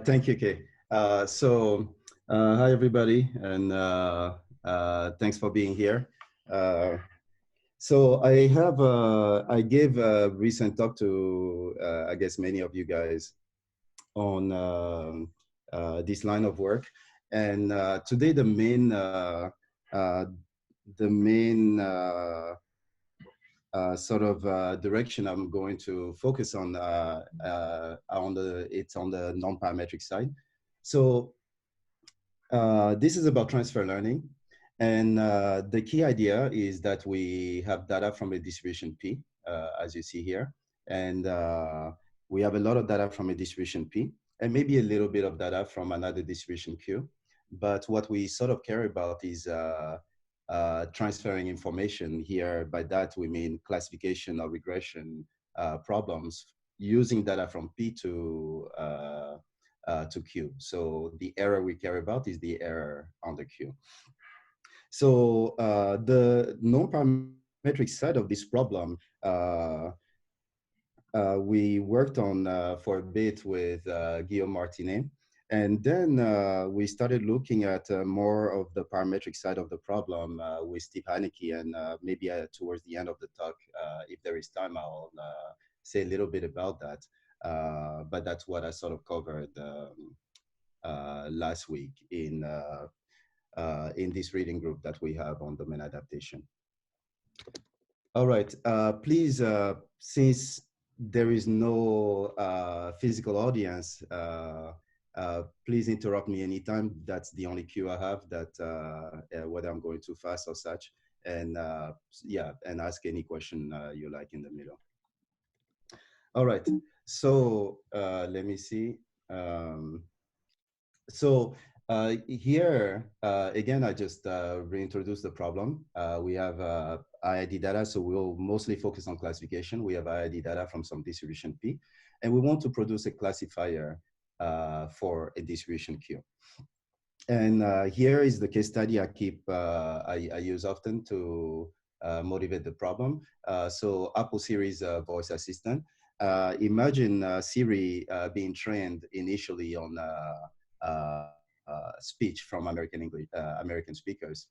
Thank you, Kay. Hi everybody, and thanks for being here. Uh, I gave a recent talk to, I guess, many of you guys on this line of work, and today uh, the main sort of direction I'm going to focus on it's on the non-parametric side. So this is about transfer learning. And the key idea is that we have data from a distribution P, as you see here. And we have a lot of data from a distribution P, and maybe a little bit of data from another distribution Q. But what we sort of care about is transferring information here. By that, we mean classification or regression problems using data from P to Q. So the error we care about is the error on the Q. So the non-parametric side of this problem, we worked on for a bit with Guillaume Martinet. And then we started looking at more of the parametric side of the problem with Steve Heinecke. And maybe towards the end of the talk, if there is time, I'll say a little bit about that. But that's what I sort of covered last week in this reading group that we have on domain adaptation. All right, please, since there is no physical audience, please interrupt me anytime. That's the only cue I have, that whether I'm going too fast or such. And yeah, and ask any question you like in the middle. All right, so let me see. So here, again, I just reintroduced the problem. We have IID data, so we'll mostly focus on classification. We have IID data from some distribution P, and we want to produce a classifier for a distribution Q. And here is the case study I use often to motivate the problem. So Apple Siri's voice assistant. Imagine Siri being trained initially on speech from American speakers.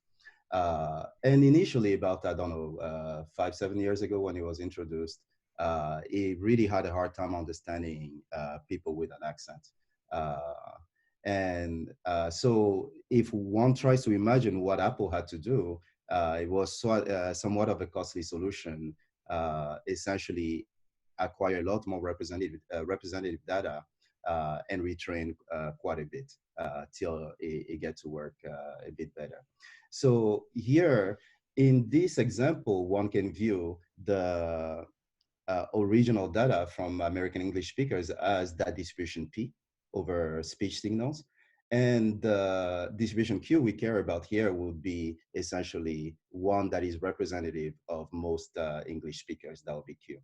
And initially, about, I don't know, 5-7 years ago when it was introduced, it really had a hard time understanding people with an accent. So if one tries to imagine what Apple had to do, it was somewhat of a costly solution, essentially acquire a lot more representative data and retrain quite a bit till it gets to work a bit better. So here, in this example, one can view the original data from American English speakers as that distribution P over speech signals. And the distribution Q we care about here would be essentially one that is representative of most English speakers. That would be Q.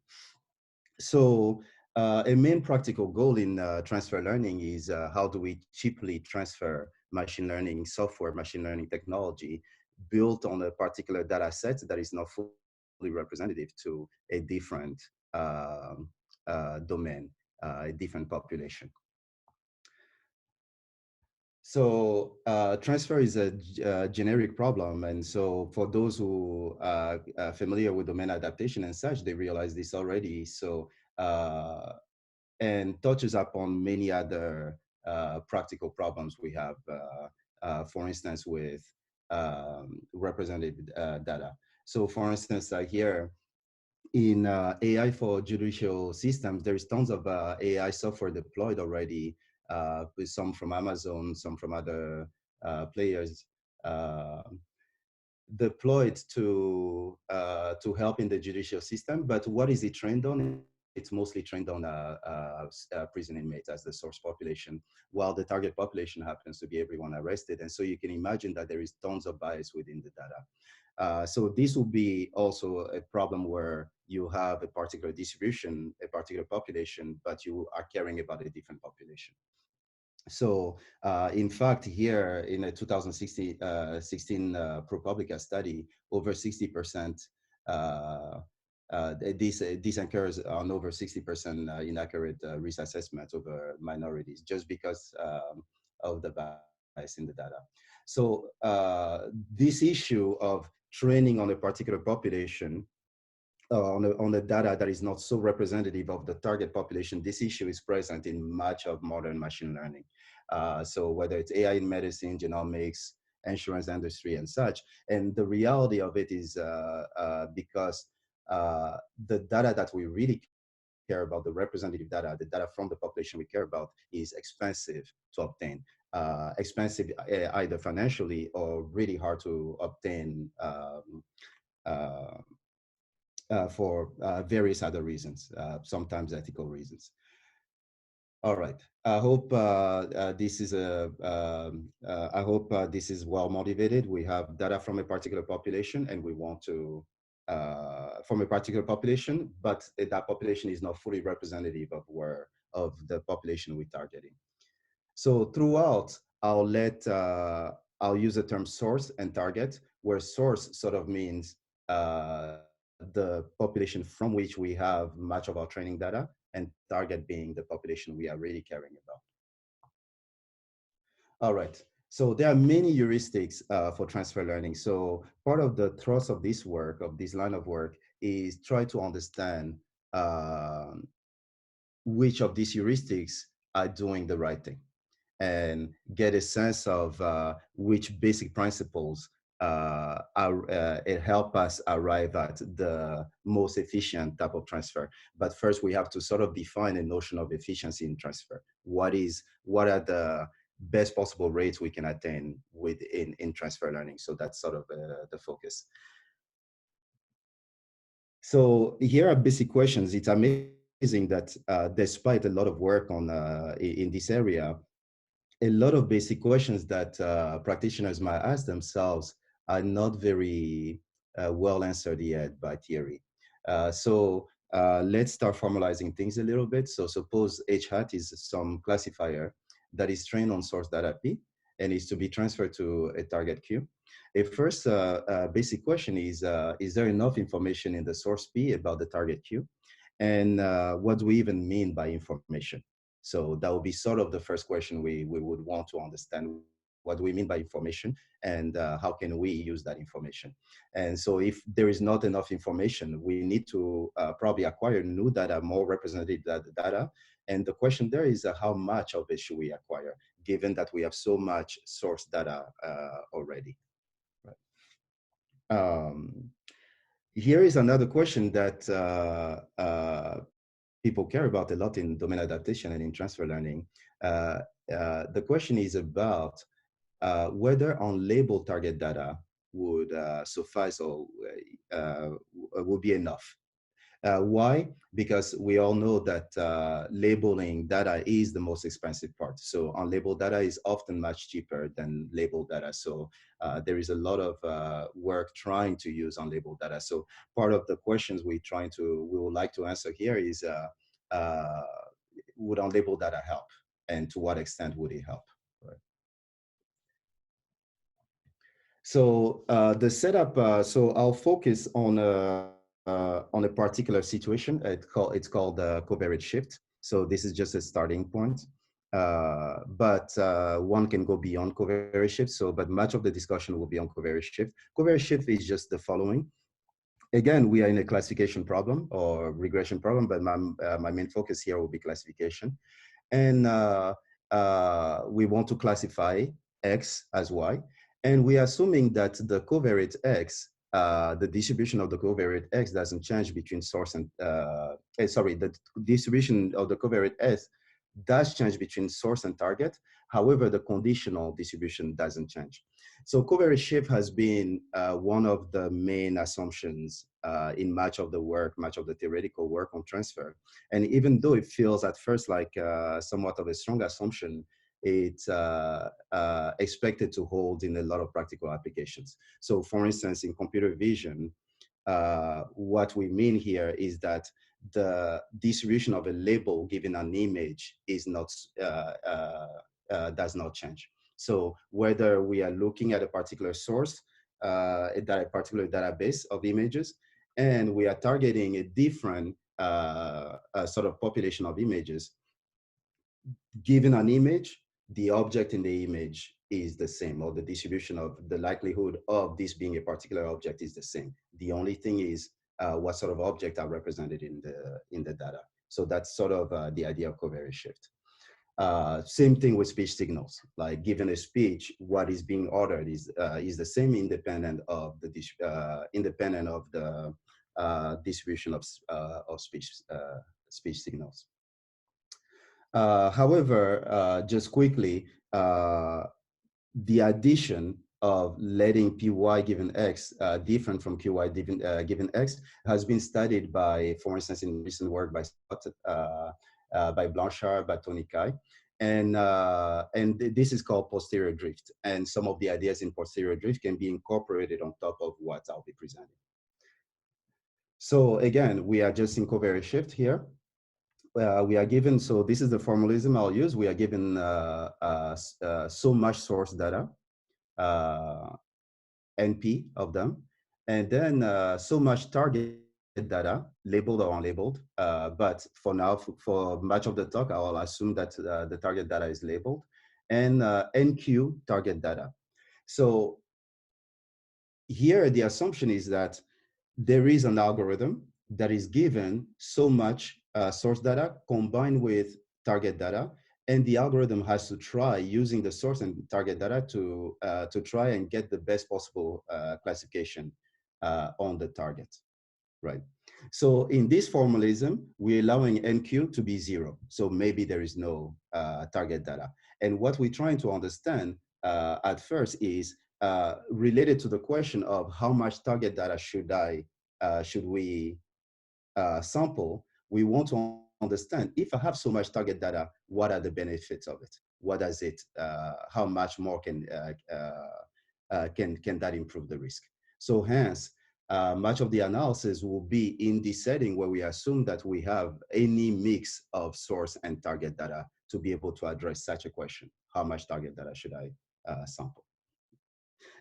So a main practical goal in transfer learning is how do we cheaply transfer machine learning software, machine learning technology built on a particular data set that is not fully representative to a different domain, a different population. So transfer is a generic problem. And so for those who are familiar with domain adaptation and such, they realize this already. So, and touches upon many other practical problems we have, for instance, with representative data. So for instance, here in AI for judicial systems, there is tons of AI software deployed already, with some from Amazon, some from other players, deployed to help in the judicial system. But what is it trained on? It's mostly trained on prison inmates as the source population, while the target population happens to be everyone arrested. And so you can imagine that there is tons of bias within the data. So this will be also a problem where you have a particular distribution, a particular population, but you are caring about a different population. So in fact, here in a 2016 ProPublica study, over 60% this occurs on over 60% inaccurate risk assessments over minorities just because of the bias in the data. So this issue of training on a particular population on the data that is not so representative of the target population, this issue is present in much of modern machine learning. So whether it's AI in medicine, genomics, insurance industry and such. And the reality of it is because the data that we really care about, the representative data, the data from the population we care about is expensive to obtain. Expensive either financially or really hard to obtain uh, for various other reasons, sometimes ethical reasons. All right. I hope this is this is well motivated. We have data from a particular population, and we want to from a particular population, but that population is not fully representative of the population we're targeting. So throughout, I'll use the term source and target, where source sort of means the population from which we have much of our training data, and target being the population we are really caring about. All right. So there are many heuristics for transfer learning. So part of the thrust of this work, of this line of work, is try to understand which of these heuristics are doing the right thing, and get a sense of which basic principles it help us arrive at the most efficient type of transfer. But first, we have to sort of define a notion of efficiency in transfer. What are the best possible rates we can attain in transfer learning? So that's sort of the focus. So here are basic questions. It's amazing that despite a lot of work on in this area, a lot of basic questions that practitioners might ask themselves are not very well answered yet by theory. Let's start formalizing things a little bit. So suppose H hat is some classifier that is trained on source data P and is to be transferred to a target Q. A first basic question is there enough information in the source P about the target Q? And what do we even mean by information? So that would be sort of the first question we would want to understand. What do we mean by information, and how can we use that information? And so if there is not enough information, we need to probably acquire new data, more representative data. And the question there is how much of it should we acquire, given that we have so much source data already? Right. Here is another question that people care about a lot in domain adaptation and in transfer learning. The question is about whether unlabeled target data would suffice or would be enough. Why? Because we all know that labeling data is the most expensive part. So unlabeled data is often much cheaper than labeled data. So there is a lot of work trying to use unlabeled data. So part of the questions we would like to answer here is, would unlabeled data help? And to what extent would it help? Right. So the setup, so I'll focus on a particular situation. It's called covariate shift. So this is just a starting point. But one can go beyond covariate shift. So, but much of the discussion will be on covariate shift. Covariate shift is just the following. Again, we are in a classification problem or regression problem, but my main focus here will be classification. And we want to classify X as Y. And we are assuming that the covariate X, the distribution of the covariate X doesn't change between source and, the distribution of the covariate S does change between source and target. However, the conditional distribution doesn't change. So covariate shift has been one of the main assumptions in much of the work, much of the theoretical work on transfer. And even though it feels at first like somewhat of a strong assumption, it's expected to hold in a lot of practical applications. So for instance, in computer vision, what we mean here is that the distribution of a label given an image is not does not change. So whether we are looking at a particular source, a particular database of images, and we are targeting a different sort of population of images. Given an image, the object in the image is the same, or the distribution of the likelihood of this being a particular object is the same. The only thing is what sort of object are represented in the data. So that's sort of the idea of covariance shift. Same thing with speech signals. Like given a speech, what is being ordered is the same independent of the distribution of speech signals. However, just quickly, the addition of letting py given x different from qy given x has been studied by, for instance, in recent work by Scott, by Blanchard, by Tony Kai. And this is called posterior drift. And some of the ideas in posterior drift can be incorporated on top of what I'll be presenting. So again, we are just in covariance shift here. We are given, so this is the formalism I'll use. We are given so much source data, NP of them, and then so much target data, labeled or unlabeled. But for now, for much of the talk, I'll assume that the target data is labeled, and NQ target data. So here, the assumption is that there is an algorithm that is given so much source data combined with target data, and the algorithm has to try using the source and target data to try and get the best possible classification on the target, right? So in this formalism, we're allowing NQ to be 0. So maybe there is no target data. And what we're trying to understand at first is related to the question of how much target data should we sample. We want to understand, if I have so much target data, what are the benefits of it? What does it? How much more can that improve the risk? So hence, much of the analysis will be in this setting where we assume that we have any mix of source and target data to be able to address such a question. How much target data should I sample?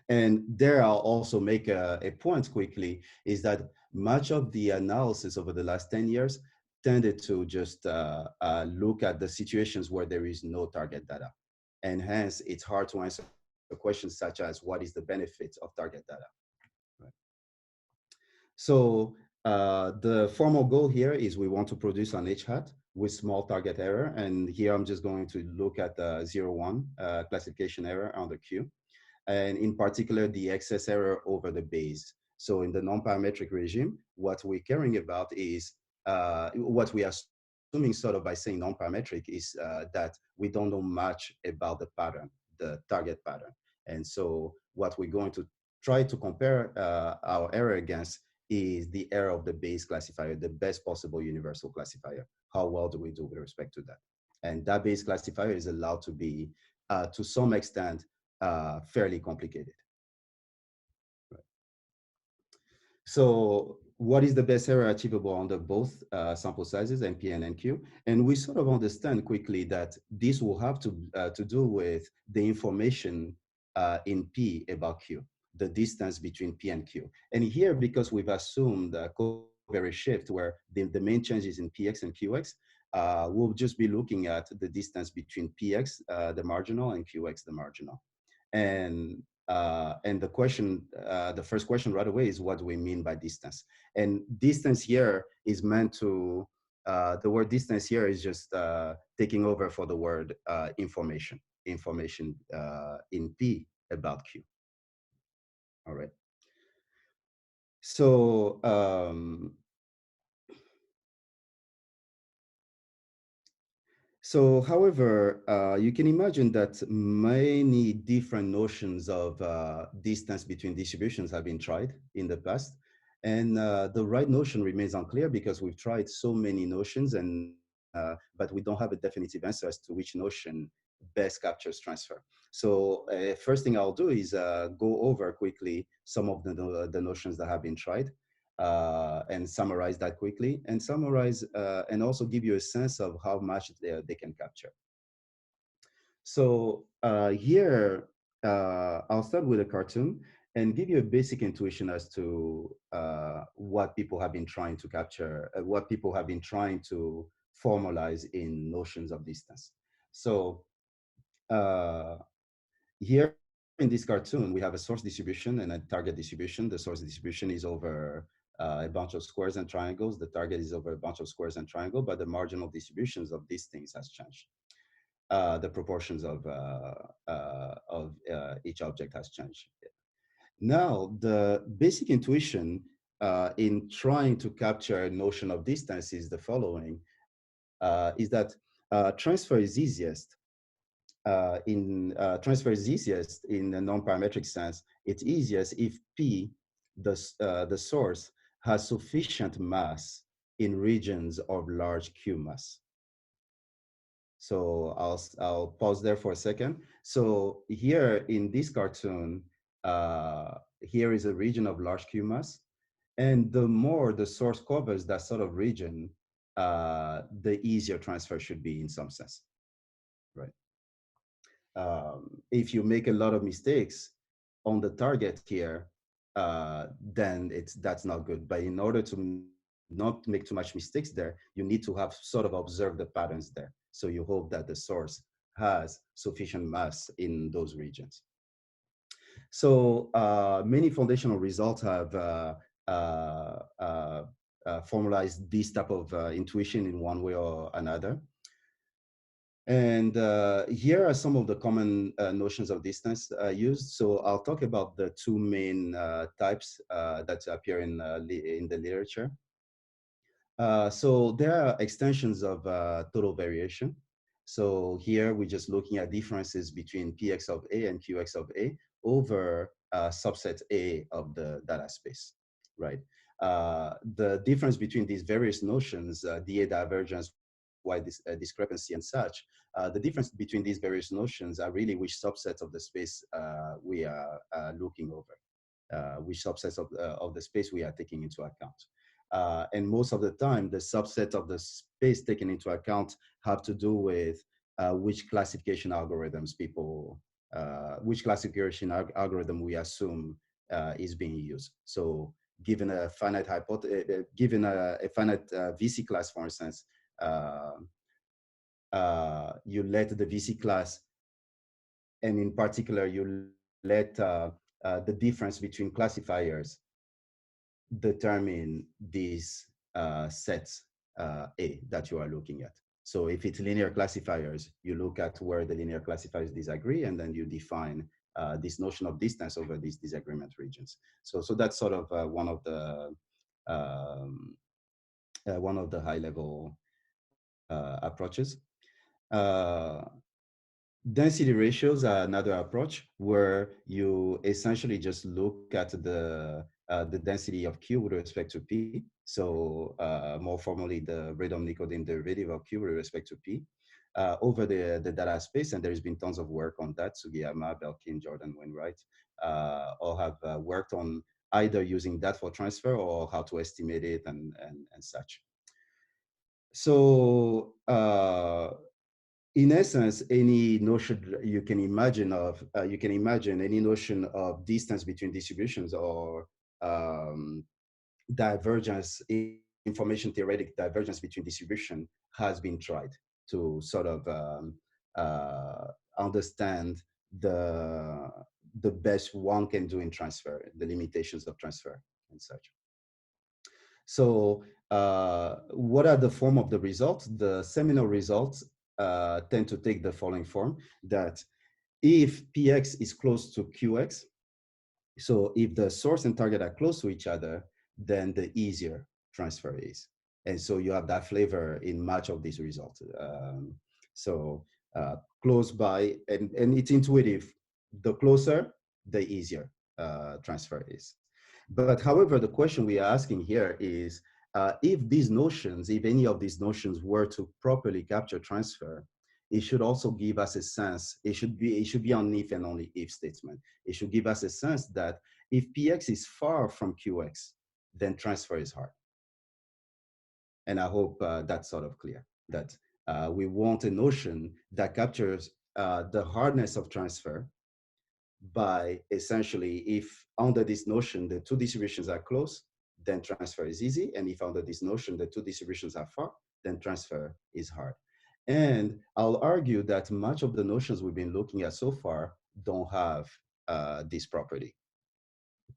And there I'll also make a point quickly, is that much of the analysis over the last 10 years tended to just look at the situations where there is no target data. And hence, it's hard to answer questions such as, what is the benefit of target data? Right. So the formal goal here is we want to produce an H hat with small target error. And here I'm just going to look at the 0-1 classification error on the Q. And in particular, the excess error over the base. So in the non-parametric regime, what we're caring about is, what we are assuming sort of by saying non-parametric is that we don't know much about the pattern, the target pattern. And so what we're going to try to compare our error against is the error of the base classifier, the best possible universal classifier. How well do we do with respect to that? And that base classifier is allowed to be, to some extent, fairly complicated. Right. So what is the best error achievable under both sample sizes, NP and NQ? And we sort of understand quickly that this will have to do with the information in P about Q, the distance between P and Q. And here, because we've assumed a covariance shift where the main changes in PX and QX, we'll just be looking at the distance between PX, the marginal, and QX, the marginal. And the question, the first question right away is, what do we mean by distance? And distance here is meant to, the word distance here is just taking over for the word information in P about Q. All right. So however, you can imagine that many different notions of distance between distributions have been tried in the past. And the right notion remains unclear because we've tried so many notions, but we don't have a definitive answer as to which notion best captures transfer. So first thing I'll do is go over quickly some of the notions that have been tried. And summarize that quickly, and and also give you a sense of how much they can capture. So here, I'll start with a cartoon. and give you a basic intuition as to what people have been trying to capture, what people have been trying to formalize in notions of distance. So uh, here in this cartoon, we have a source distribution and a target distribution. The source distribution is over a bunch of squares and triangles. The target is over a bunch of squares and triangles, but the marginal distributions of these things has changed. The proportions of each object has changed. Now, the basic intuition in trying to capture a notion of distance is the following, is that transfer is easiest transfer is easiest in a non-parametric sense. It's easiest if P, the source, has sufficient mass in regions of large Q mass. So I'll pause there for a second. So here in this cartoon, here is a region of large Q mass. And the more the source covers that sort of region, the easier transfer should be in some sense, right? If you make a lot of mistakes on the target here, then that's not good. But in order to not make too much mistakes there, you need to have sort of observed the patterns there. So you hope that the source has sufficient mass in those regions. So many foundational results have formalized this type of intuition in one way or another. And here are some of the common notions of distance used. So I'll talk about the two main types that appear in the literature. So there are extensions of total variation. So here we're just looking at differences between Px of A and Qx of A over subset A of the data space, right? The difference between these various notions, dA divergence, Y discrepancy, and such, the difference between these various notions are really which subsets of the space we are looking over, which subsets of the space we are taking into account. And most of the time, the subset of the space taken into account have to do with which classification algorithms which classification algorithm we assume is being used. So given a finite given a finite VC class, for instance, you let the VC class, and in particular, you let the difference between classifiers determine these sets A that you are looking at. So if it's linear classifiers, you look at where the linear classifiers disagree, and then you define this notion of distance over these disagreement regions. So that's sort of one of the high-level approaches. Density ratios are another approach where you essentially just look at the density of Q with respect to P. So more formally, the Radon-Nikodym derivative of Q with respect to P over the data space. And there's been tons of work on that. Sugiyama, Belkin, Jordan, Wainwright all have worked on either using that for transfer or how to estimate it and such. So in essence, any notion you can imagine any notion of distance between distributions or divergence, information theoretic divergence between distribution has been tried to sort of understand the best one can do in transfer, the limitations of transfer and such. So what are the form of the results? The seminal results tend to take the following form, that if Px is close to Qx, so if the source and target are close to each other, then the easier transfer is. And so you have that flavor in much of these results. Close by, and it's intuitive, the closer, the easier transfer is. But however, the question we are asking here is, if any of these notions were to properly capture transfer, it should also give us a sense, it should be an if and only if statement. It should give us a sense that if Px is far from Qx, then transfer is hard. And I hope that's sort of clear, that we want a notion that captures the hardness of transfer, by essentially, if under this notion the two distributions are close, then transfer is easy. And if under this notion the two distributions are far, then transfer is hard. And I'll argue that much of the notions we've been looking at so far don't have this property.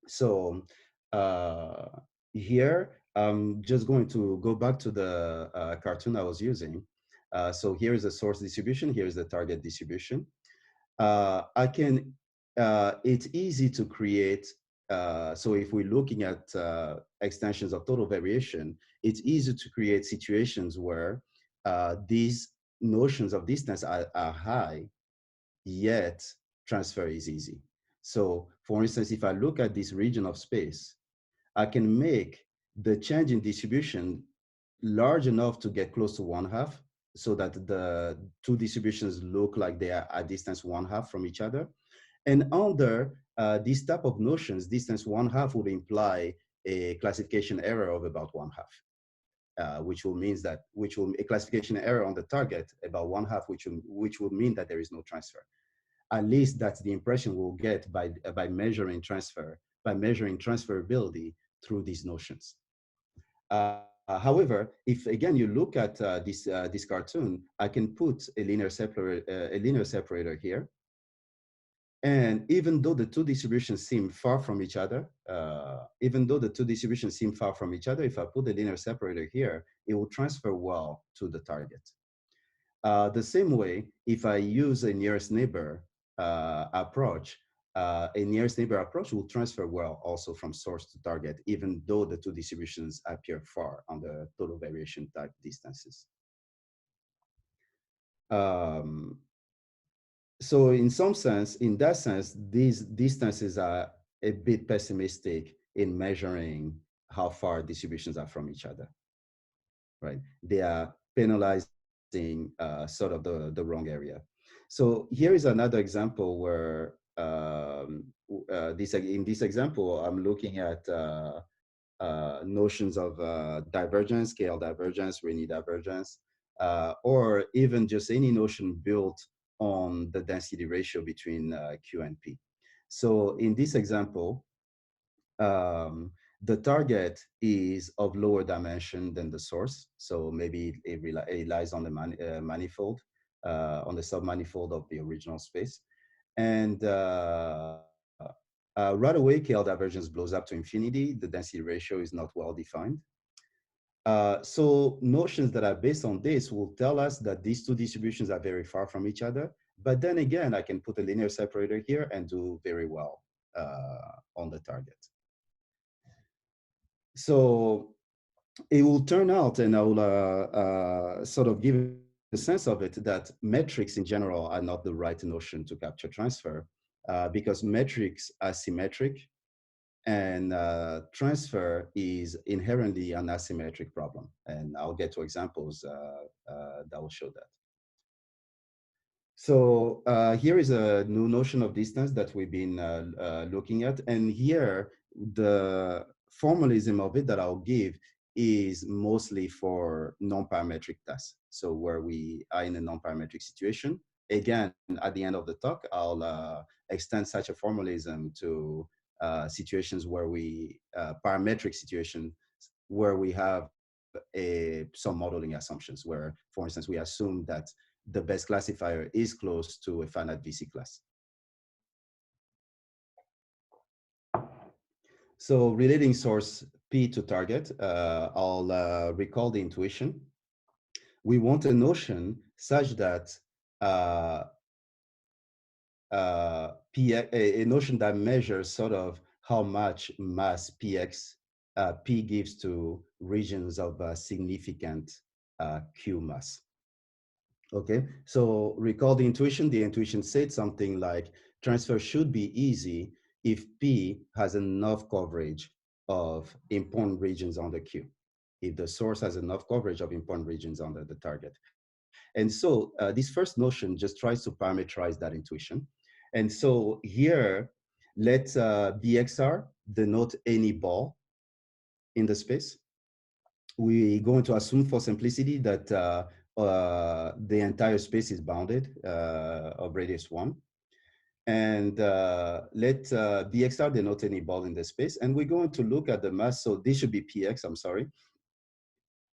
So uh, here, I'm just going to go back to the cartoon I was using. So here is the source distribution, here is the target distribution. It's easy to create, so if we're looking at extensions of total variation, it's easy to create situations where these notions of distance are high, yet transfer is easy. So for instance, if I look at this region of space, I can make the change in distribution large enough to get close to 1/2 so that the two distributions look like they are at distance 1/2 from each other. And under these type of notions, distance 1/2 would imply a classification error of about 1/2. Which will a classification error on the target about 1/2, which would mean that there is no transfer. At least that's the impression we'll get by measuring transferability through these notions. However, if again you look at this cartoon, I can put a linear separator here, and even though the two distributions seem far from each other, if I put a linear separator here, it will transfer well to the target. The same way, if I use a nearest neighbor approach, a nearest neighbor approach will transfer well also from source to target, even though the two distributions appear far on the total variation type distances. So in that sense, these distances are a bit pessimistic in measuring how far distributions are from each other, right? They are penalizing sort of the wrong area. So here is another example where in this example, I'm looking at notions of divergence, scale divergence, Rayleigh divergence, or even just any notion built on the density ratio between Q and P. So in this example, the target is of lower dimension than the source. So maybe it relies on the manifold, on the submanifold of the original space. And right away, KL divergence blows up to infinity. The density ratio is not well defined. So notions that are based on this will tell us that these two distributions are very far from each other. But then again, I can put a linear separator here and do very well on the target. So it will turn out, and I will sort of give a sense of it, that metrics in general are not the right notion to capture transfer because metrics are symmetric, and transfer is inherently an asymmetric problem. And I'll get to examples that will show that. So here is a new notion of distance that we've been looking at. And here, the formalism of it that I'll give is mostly for non-parametric tasks. So where we are in a non-parametric situation. Again, at the end of the talk, I'll extend such a formalism to situations where parametric situations where we have some modeling assumptions where, for instance, we assume that the best classifier is close to a finite VC class. So relating source P to target, I'll recall the intuition. We want a notion such that a notion that measures sort of how much mass P gives to regions of significant Q mass. Okay, so recall the intuition. The intuition said something like transfer should be easy if P has enough coverage of important regions on the Q, if the source has enough coverage of important regions under the target. And so this first notion just tries to parameterize that intuition. And so here, let BXR denote any ball in the space. We're going to assume for simplicity that the entire space is bounded of radius 1. And let Bx star denote any ball in the space. And we're going to look at the mass. So this should be Px, I'm sorry.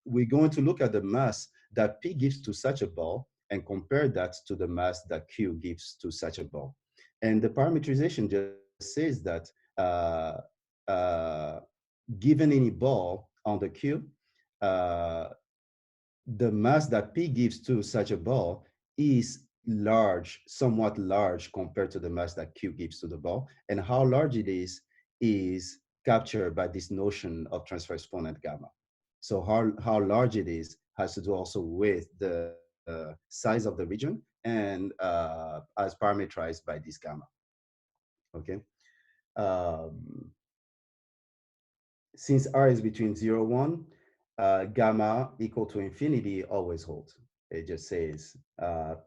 We're going to look at the mass that P gives to such a ball and compare that to the mass that Q gives to such a ball. And the parameterization just says that uh, given any ball on the Q, uh, the mass that P gives to such a ball is large, somewhat large compared to the mass that Q gives to the ball. And how large it is captured by this notion of transfer exponent gamma. So how large it is has to do also with the size of the region and as parameterized by this gamma. Okay. Um, since R is between 0 and 1, gamma equal to infinity always holds. It just says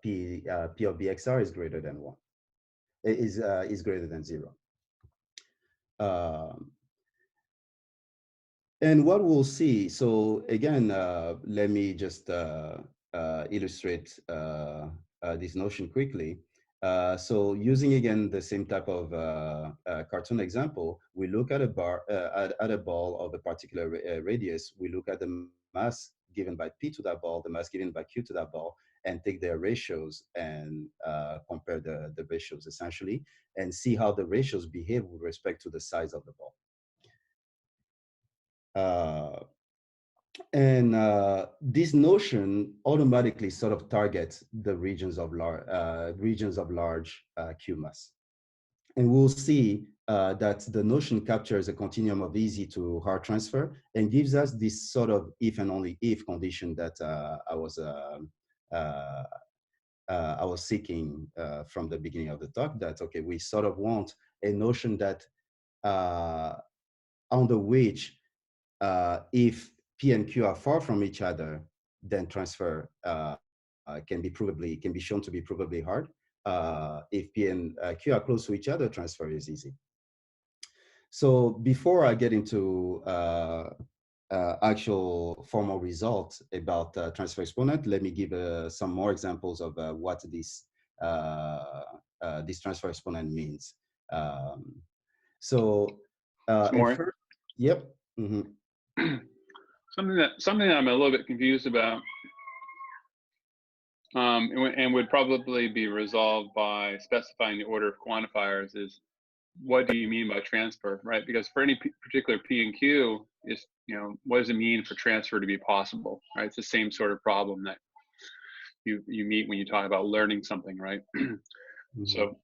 P of BXR is greater than 1, is greater than 0. Um, And what we'll see, so again, let me just illustrate this notion quickly. So using again the same type of cartoon example, we look at a bar at a ball of a particular radius. We look at the mass given by P to that ball, the mass given by Q to that ball, and take their ratios and compare the ratios essentially, and see how the ratios behave with respect to the size of the ball. And this notion automatically sort of targets the regions of large Q mass. And we'll see that the notion captures a continuum of easy to hard transfer and gives us this sort of if and only if condition that I was seeking from the beginning of the talk, that, okay, we sort of want a notion that under which if P and Q are far from each other, then transfer can be shown to be provably hard. If P and Q are close to each other, transfer is easy. So before I get into actual formal results about transfer exponent, let me give some more examples of what this transfer exponent means. Samory? Yep. Mm-hmm. Something that I'm a little bit confused about, and would probably be resolved by specifying the order of quantifiers, is what do you mean by transfer, right? Because for any particular P and Q, is, what does it mean for transfer to be possible, right? It's the same sort of problem that you meet when you talk about learning something, right? Mm-hmm. So,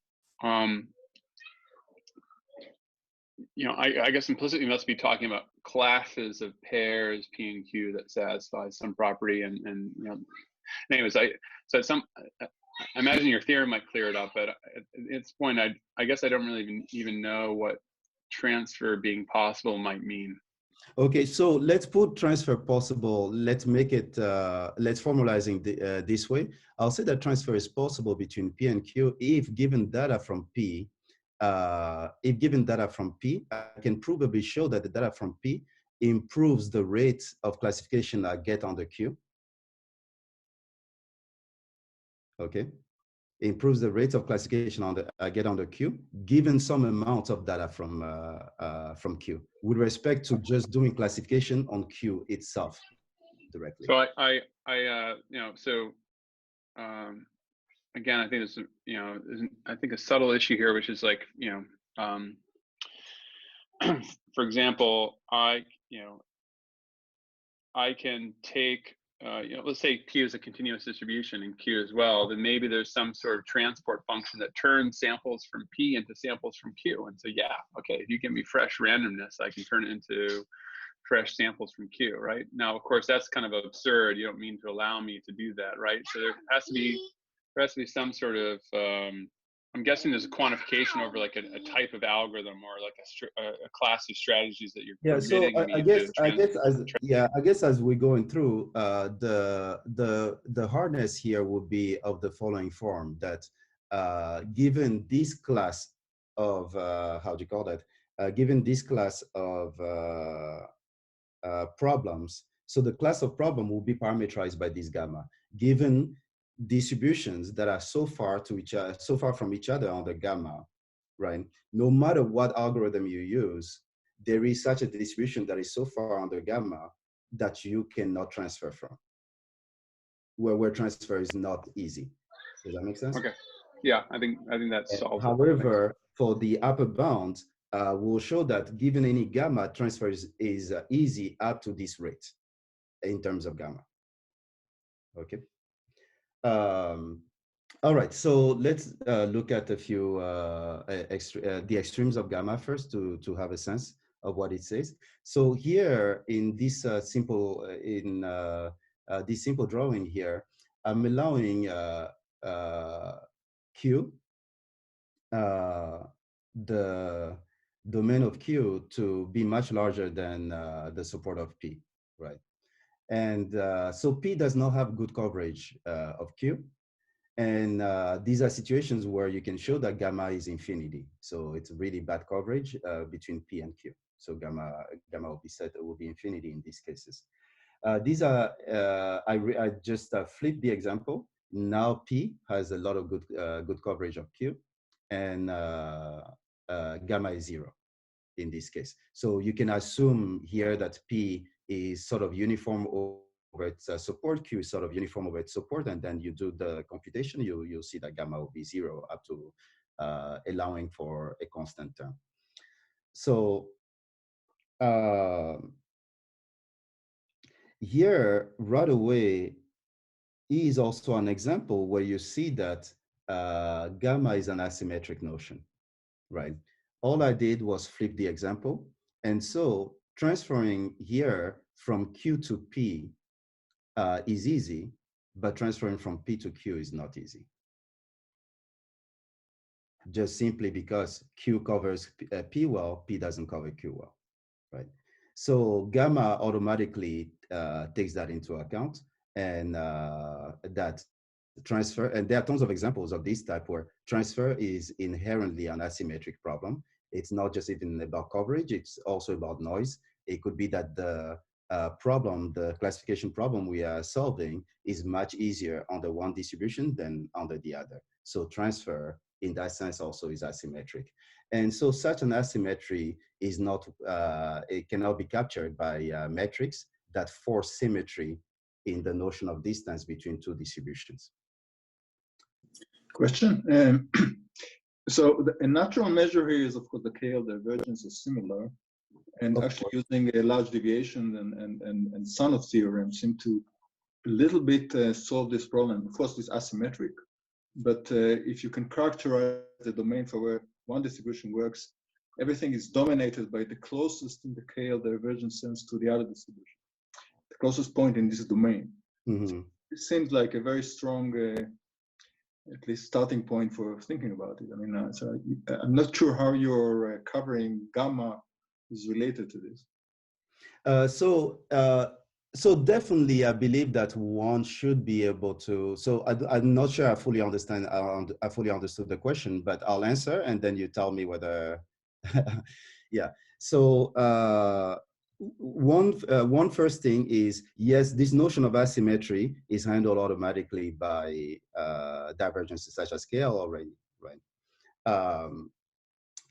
I guess implicitly you must be talking about classes of pairs P and Q that satisfy some property, and anyways, I imagine your theorem might clear it up, but at this point, I guess I don't really even know what transfer being possible might mean. Okay, so let's put transfer possible. Let's make it, let's formalizing this way. I'll say that transfer is possible between P and Q if given data from P. If given data from P, I can provably show that the data from P improves the rate of classification I get on the Q. Okay, improves the rate of classification on the I get on the Q, given some amount of data from Q, with respect to just doing classification on Q itself directly. So again, I think there's I think a subtle issue here, which is like, for example, I can take, let's say Q is a continuous distribution and Q as well, then maybe there's some sort of transport function that turns samples from P into samples from Q. And so, yeah, okay, if you give me fresh randomness, I can turn it into fresh samples from Q, right? Now, of course, that's kind of absurd. You don't mean to allow me to do that, right? So there has to be some sort of, I'm guessing there's a quantification over like a type of algorithm or like a class of strategies that you're permitting me to I guess as we're going through, the hardness here would be of the following form, that given this class of how do you call that? Given this class of problems, so the class of problem will be parameterized by this gamma. Given distributions that are so far from each other on the gamma, right? No matter what algorithm you use, there is such a distribution that is so far under gamma that you cannot transfer from, where transfer is not easy. Does that make sense? Okay. Yeah, I think that solves it. Thanks. However, for the upper bound, we'll show that given any gamma, transfer is easy up to this rate in terms of gamma. Okay. All right, so let's look at a few the extremes of gamma first to have a sense of what it says. So here in this this simple drawing here, I'm allowing Q, the domain of Q, to be much larger than the support of P, right? And so P does not have good coverage of Q. And these are situations where you can show that gamma is infinity. So it's really bad coverage between P and Q. So gamma will be infinity in these cases. These are, I just flipped the example. Now P has a lot of good coverage of Q, and gamma is 0 in this case. So you can assume here that P is sort of uniform over its support, Q is sort of uniform over its support, and then you do the computation, you'll see that gamma will be 0 up to allowing for a constant term. So here, right away, is also an example where you see that gamma is an asymmetric notion, right? All I did was flip the example. And so transferring here from Q to P is easy, but transferring from P to Q is not easy. Just simply because Q covers P well, P doesn't cover Q well, right? So gamma automatically takes that into account, and that transfer, and there are tons of examples of this type where transfer is inherently an asymmetric problem. It's not just even about coverage, it's also about noise. It could be that the the classification problem we are solving is much easier under one distribution than under the other. So transfer in that sense also is asymmetric. And so such an asymmetry is not, it cannot be captured by metrics that force symmetry in the notion of distance between two distributions. Question. So a natural measure here is, of course, the KL divergence is similar, and actually using a large deviation and Sanoff theorem seem to a little bit solve this problem. Of course, it's asymmetric, but if you can characterize the domain for where one distribution works, everything is dominated by the closest in the KL divergence sense to the other distribution, the closest point in this domain. Mm-hmm. So it seems like a very strong at least starting point for thinking about it. I mean, so I'm not sure how you're covering gamma is related to this. So definitely, I believe that one should be able to. So I'm not sure I fully understand. I fully understood the question, but I'll answer, and then you tell me whether. Yeah. So one first thing is, yes, this notion of asymmetry is handled automatically by divergences such as scale already, right?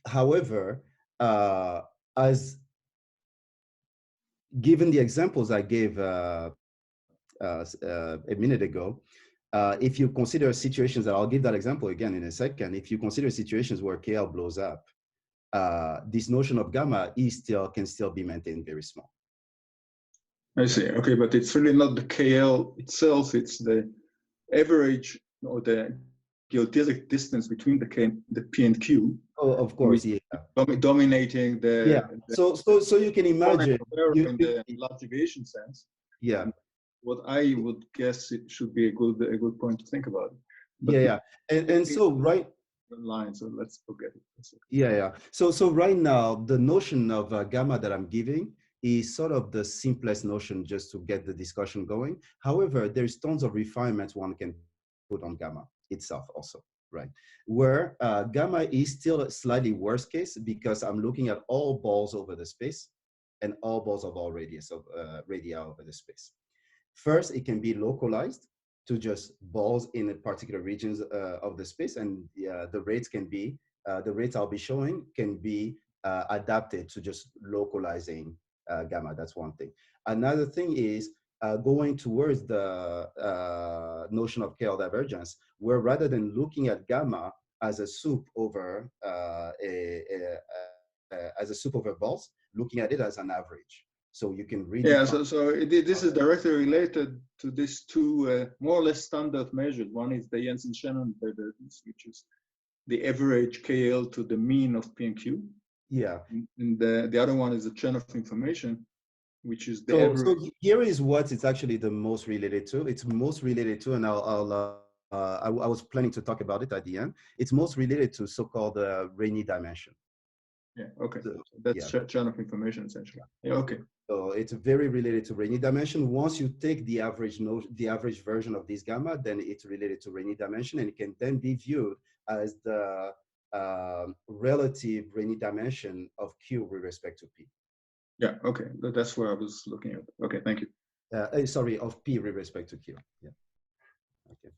However, as given the examples I gave a minute ago, if you consider situations, that I'll give that example again in a second, if you consider situations where KL blows up, this notion of gamma can still be maintained very small. I see. Okay, but it's really not the KL itself, it's the average or the geodesic distance between the P and Q. Oh, of course, yeah. Dominating the. Yeah. So you can imagine in the large deviation sense. Yeah. What I would guess it should be a good point to think about. But yeah. And so right. Line, so let's forget it. Yeah. So right now, the notion of gamma that I'm giving is sort of the simplest notion just to get the discussion going. However, there's tons of refinements one can put on gamma itself also, right? Where gamma is still a slightly worse case because I'm looking at all balls over the space and all balls of all radii over the space. First, it can be localized. to just balls in a particular regions of the space, and the rates can be the rates I'll be showing can be adapted to just localizing gamma. That's one thing. Another thing is going towards the notion of KL divergence, where rather than looking at gamma as a soup over as a soup over balls, looking at it as an average. So you can redefine. Yeah, this is directly related to these two more or less standard measures. One is the Jensen-Shannon divergence, which is the average KL to the mean of P and Q. Yeah. And the other one is the chain of information, which is the average. So here is what it's actually the most related to. It's most related to, and I was planning to talk about it at the end. It's most related to so-called rainy dimension. Yeah, okay. So, that's chain of information, essentially. Yeah, okay. So it's very related to rainy dimension. Once you take the average version of this gamma, then it's related to rainy dimension, and it can then be viewed as the relative rainy dimension of Q with respect to P. Yeah, okay. That's where I was looking at. Okay, thank you. Sorry, of P with respect to Q. Yeah. Okay.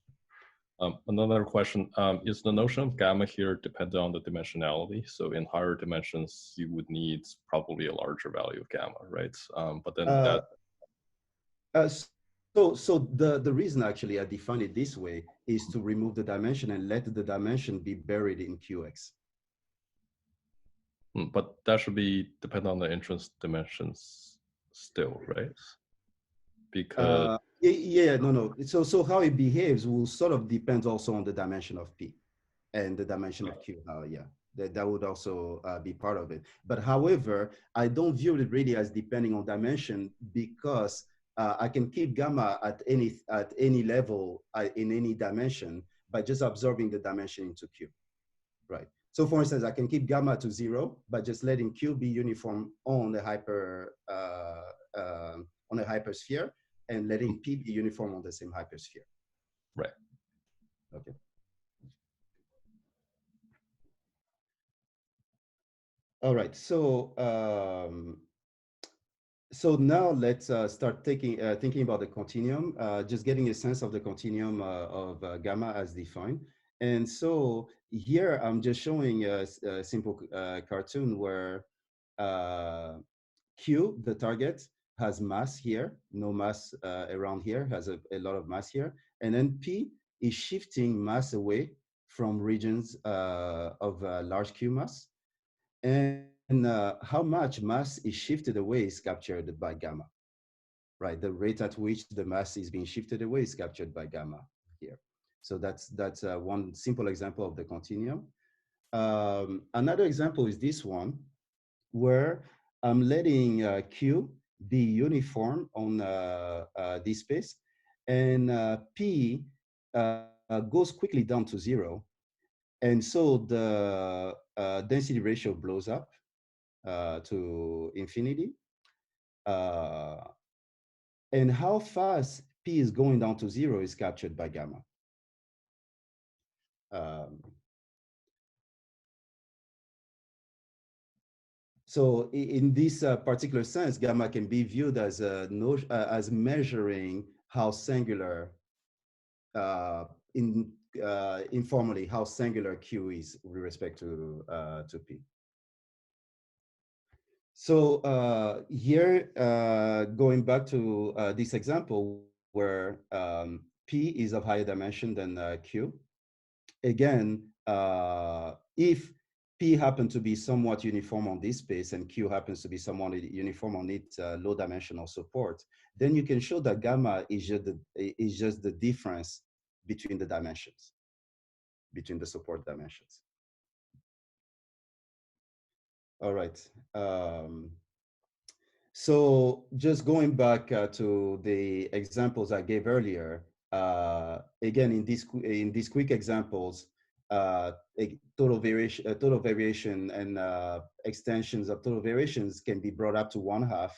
Another question, is the notion of gamma here dependent on the dimensionality? So in higher dimensions, you would need probably a larger value of gamma, right? But then So the reason actually I define it this way is to remove the dimension and let the dimension be buried in QX. But that should be dependent on the entrance dimensions still, right? Because no. So how it behaves will sort of depend also on the dimension of P and the dimension of Q. That would also be part of it. But however, I don't view it really as depending on dimension, because I can keep gamma at any level in any dimension by just absorbing the dimension into Q, right? So for instance, I can keep gamma to 0 by just letting Q be uniform on the hypersphere, and letting P be uniform on the same hypersphere. Right. Okay. All right. So now let's start thinking about the continuum, just getting a sense of the continuum of gamma as defined. And so here I'm just showing a simple cartoon where Q, the target, has mass here, no mass around here, has a lot of mass here. And then P is shifting mass away from regions of large Q mass. And how much mass is shifted away is captured by gamma, right? The rate at which the mass is being shifted away is captured by gamma here. So that's one simple example of the continuum. Another example is this one, where I'm letting Q be uniform on this space, and P goes quickly down to 0. And so the density ratio blows up to infinity. And how fast P is going down to 0 is captured by gamma. So in this particular sense, gamma can be viewed as as measuring how singular, informally, how singular Q is with respect to P. So here, going back to this example where P is of higher dimension than Q, again, if P happens to be somewhat uniform on this space and Q happens to be somewhat uniform on its low dimensional support, then you can show that gamma is just the difference between the dimensions, between the support dimensions. All right. So just going back to the examples I gave earlier, again, in these quick examples, total variation and extensions of total variations can be brought up to 1/2,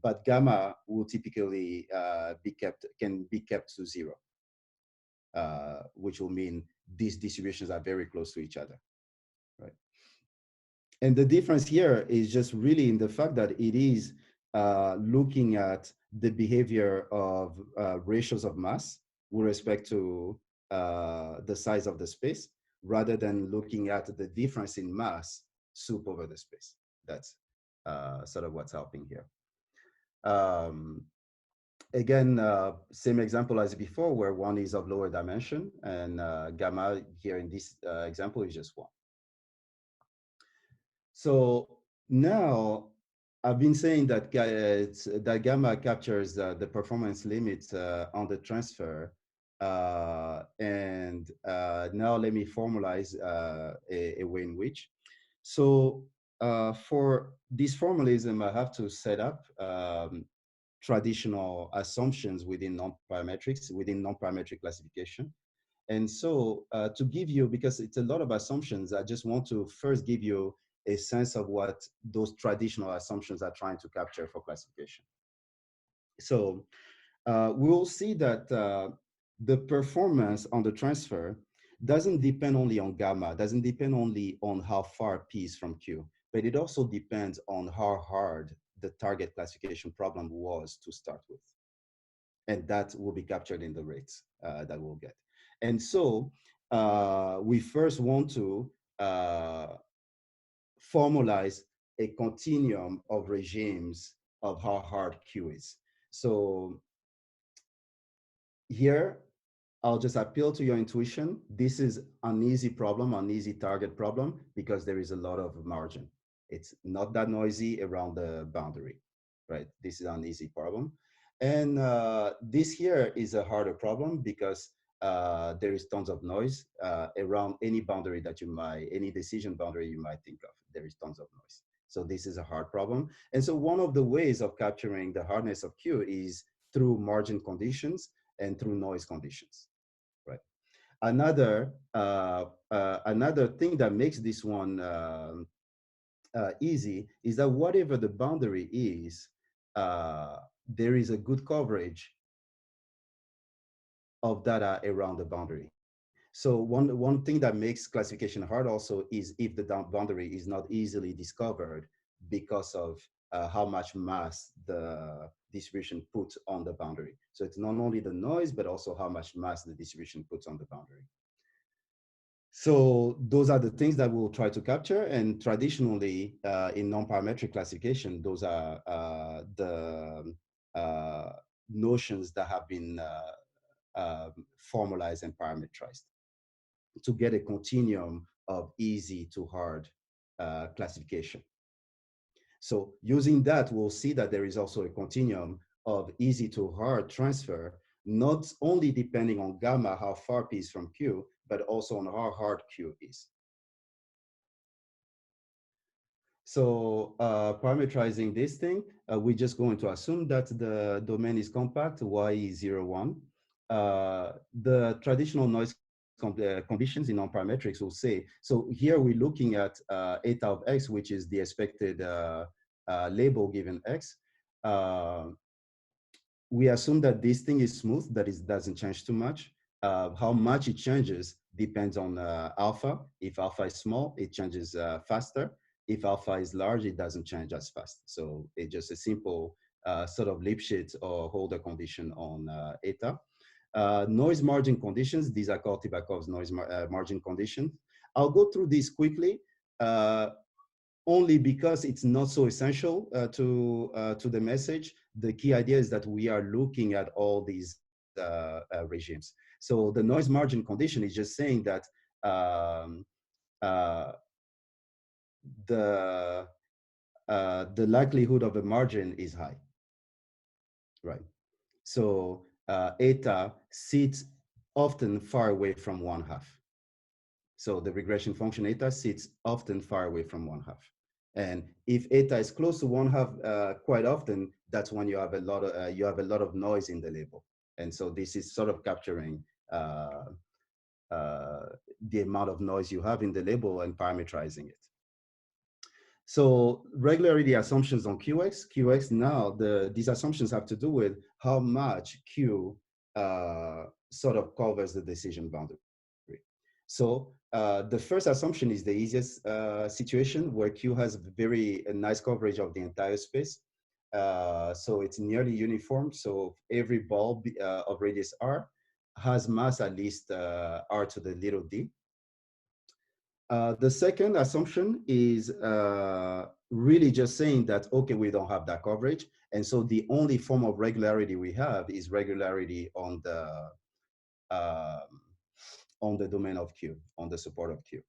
but gamma will typically can be kept to 0, which will mean these distributions are very close to each other, right? And the difference here is just really in the fact that it is looking at the behavior of ratios of mass with respect to the size of the space, rather than looking at the difference in mass soup over the space. That's sort of what's helping here. Again, same example as before, where one is of lower dimension, and gamma here in this example is just 1. So now I've been saying that, that gamma captures the performance limits on the transfer. And now let me formalize a way in which. So for this formalism, I have to set up traditional assumptions within non-parametrics, within non-parametric classification. And so to give you, because it's a lot of assumptions, I just want to first give you a sense of what those traditional assumptions are trying to capture for classification. So we will see that the performance on the transfer doesn't depend only on gamma, doesn't depend only on how far P is from Q, but it also depends on how hard the target classification problem was to start with. And that will be captured in the rates that we'll get. And so we first want to formalize a continuum of regimes of how hard Q is. So here, I'll just appeal to your intuition. This is an easy problem, an easy target problem, because there is a lot of margin. It's not that noisy around the boundary, right? This is an easy problem. And this here is a harder problem because there is tons of noise around any boundary that you might, any decision boundary you might think of. There is tons of noise. So this is a hard problem. And so one of the ways of capturing the hardness of Q is through margin conditions and through noise conditions, right? Another thing that makes this one easy is that whatever the boundary is, there is a good coverage of data around the boundary. So one thing that makes classification hard also is if the boundary is not easily discovered because of how much mass the distribution puts on the boundary. So it's not only the noise, but also how much mass the distribution puts on the boundary. So those are the things that we'll try to capture. And traditionally, in non-parametric classification, those are the notions that have been formalized and parametrized to get a continuum of easy to hard classification. So using that, we'll see that there is also a continuum of easy to hard transfer, not only depending on gamma, how far P is from Q, but also on how hard Q is. So parametrizing this thing, we're just going to assume that the domain is compact, Y is 0, 1. The traditional noise conditions in non-parametrics will say, so here we're looking at eta of X, which is the expected label given X. We assume that this thing is smooth, that it doesn't change too much. How much it changes depends on alpha. If alpha is small, it changes faster. If alpha is large, it doesn't change as fast. So it's just a simple sort of Lipschitz or Holder condition on eta. Noise margin conditions, these are called Tibakov's noise margin conditions. I'll go through these quickly, only because it's not so essential to the message. The key idea is that we are looking at all these regimes. So the noise margin condition is just saying that the likelihood of a margin is high, right? So eta sits often far away from 1/2. So the regression function eta sits often far away from 1/2. And if eta is close to 1/2 quite often, that's when you have a lot of noise in the label. And so this is sort of capturing the amount of noise you have in the label and parametrizing it. So regularity assumptions on QX now, these assumptions have to do with how much Q sort of covers the decision boundary. So the first assumption is the easiest situation, where Q has very nice coverage of the entire space. So it's nearly uniform. So every ball of radius R has mass at least r to the little d. The second assumption is really just saying that, okay, we don't have that coverage. And so the only form of regularity we have is regularity on the domain of Q, on the support of Q.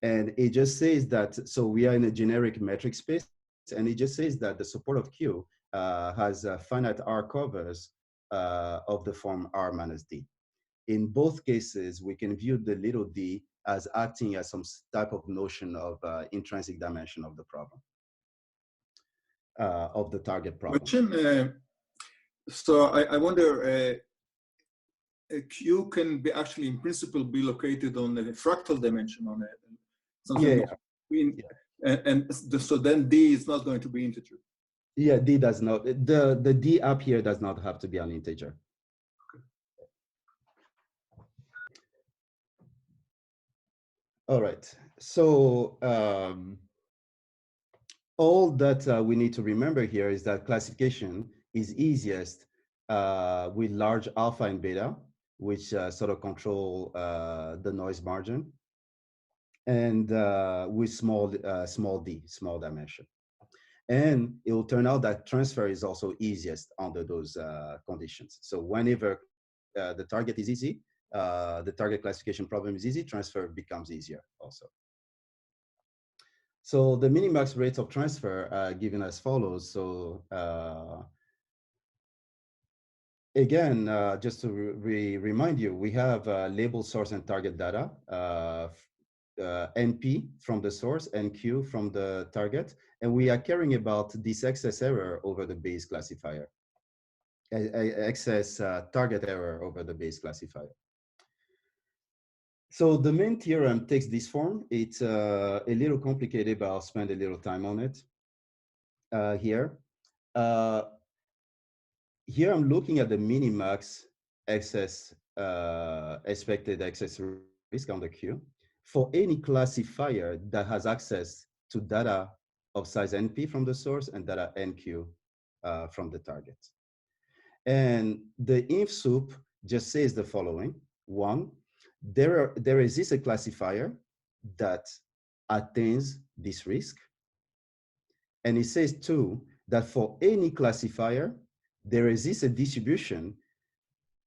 And it just says that, so we are in a generic metric space, and it just says that the support of Q has finite R covers of the form R minus D. In both cases, we can view the little d as acting as some type of notion of intrinsic dimension of the problem, of the target problem. So I wonder, Q can be actually, in principle, be located on a fractal dimension on it. Something between, so then D is not going to be integer. Yeah, D does not. The D up here does not have to be an integer. All right, so all that we need to remember here is that classification is easiest with large alpha and beta, which sort of control the noise margin, and with small d, small dimension. And it will turn out that transfer is also easiest under those conditions. So whenever the target is easy, the target classification problem is easy, transfer becomes easier also. So the minimax rates of transfer are given as follows. So again, just to remind you, we have label source and target data, NP from the source, NQ from the target, and we are caring about this excess error over the base classifier, excess target error over the base classifier. So the main theorem takes this form. It's a little complicated, but I'll spend a little time on it here. Here I'm looking at the minimax excess, expected excess risk on the Q for any classifier that has access to data of size NP from the source and data NQ from the target. And the inf soup just says the following. One, there exists a classifier that attains this risk. And it says two, that for any classifier, there exists a distribution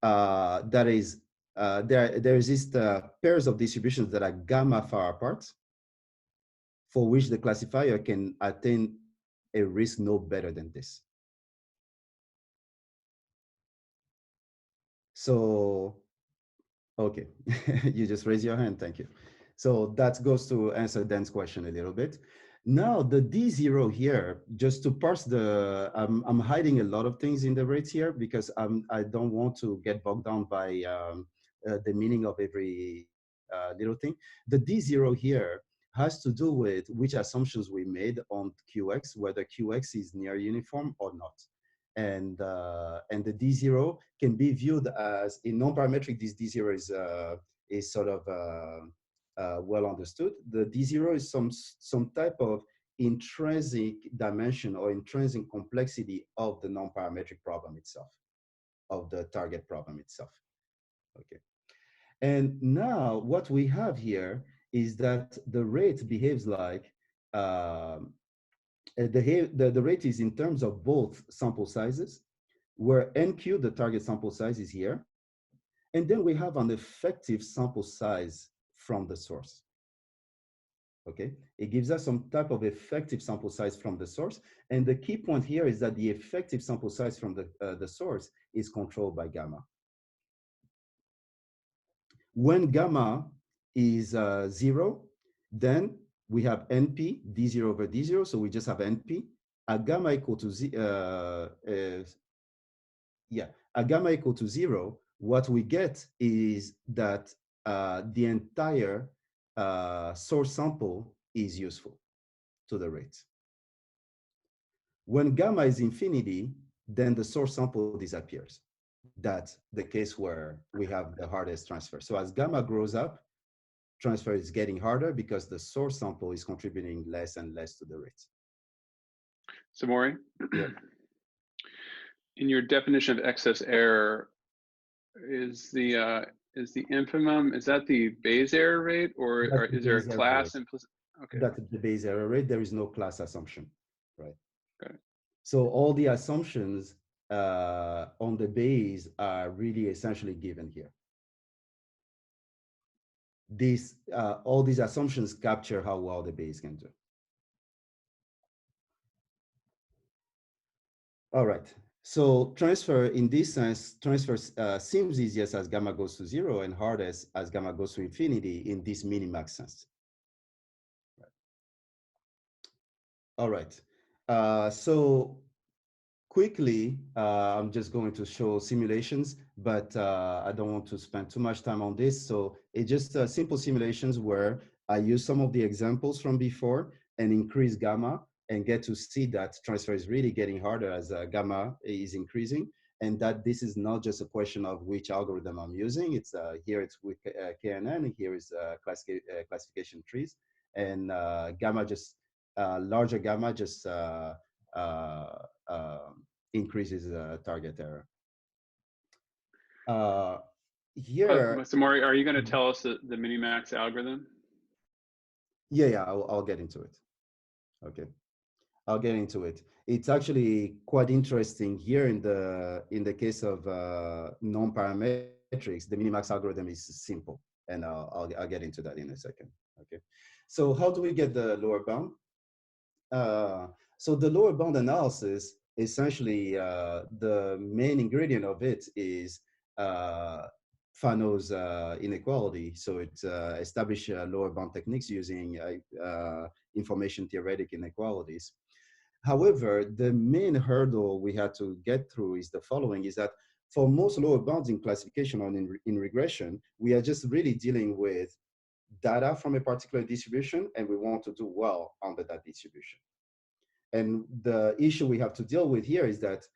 that is, there exist pairs of distributions that are gamma far apart, for which the classifier can attain a risk no better than this. So, okay, you just raise your hand, thank you. So that goes to answer Dan's question a little bit. Now the D0 here, just to parse the, I'm hiding a lot of things in the rates here because I don't want to get bogged down by the meaning of every little thing. The D0 here has to do with which assumptions we made on QX, whether QX is near uniform or not. And the D0 can be viewed as, in non-parametric, this D0 is sort of well understood. The D0 is some type of intrinsic dimension or intrinsic complexity of the non-parametric problem itself, of the target problem itself. Okay. And now what we have here is that the rate behaves like the rate is in terms of both sample sizes, where NQ, the target sample size, is here. And then we have an effective sample size from the source. Okay, it gives us some type of effective sample size from the source. And the key point here is that the effective sample size from the source is controlled by gamma. When gamma is 0, then we have NP, D0 over D0, so we just have NP. At gamma equal to at gamma equal to 0, what we get is that the entire source sample is useful to the rate. When gamma is infinity, then the source sample disappears. That's the case where we have the hardest transfer. So as gamma grows up, transfer is getting harder because the source sample is contributing less and less to the rate. Samory, yeah. In your definition of excess error, is the infimum, is that the Bayes error rate, or That's the is there a Bayes error rate. class implicit? Okay. That's the Bayes error rate. There is no class assumption, right? Okay. So all the assumptions on the Bayes are really essentially given here. These all these assumptions capture how well the Bayes can do. All right. So transfer, in this sense, transfer seems easiest as gamma goes to 0 and hardest as gamma goes to infinity in this minimax sense. All right. So quickly, I'm just going to show simulations, but I don't want to spend too much time on this. So it's just simple simulations where I use some of the examples from before and increase gamma and get to see that transfer is really getting harder as gamma is increasing, and that this is not just a question of which algorithm I'm using. It's here it's with KNN, here is classification trees, and gamma just, larger gamma just increases target error. Here, Samory, are you going to tell us the Minimax algorithm? yeah, I'll get into it. Okay, I'll get into it. It's actually quite interesting here in the case of non-parametrics. The Minimax algorithm is simple, and I'll get into that in a second. Okay, so how do we get the lower bound? So the lower bound analysis, essentially, the main ingredient of it is Fano's inequality. So it establishes lower bound techniques using information theoretic inequalities. However, the main hurdle we had to get through is the following, is that for most lower bounds in classification or in regression, we are just really dealing with data from a particular distribution, and we want to do well under that distribution. And the issue we have to deal with here is that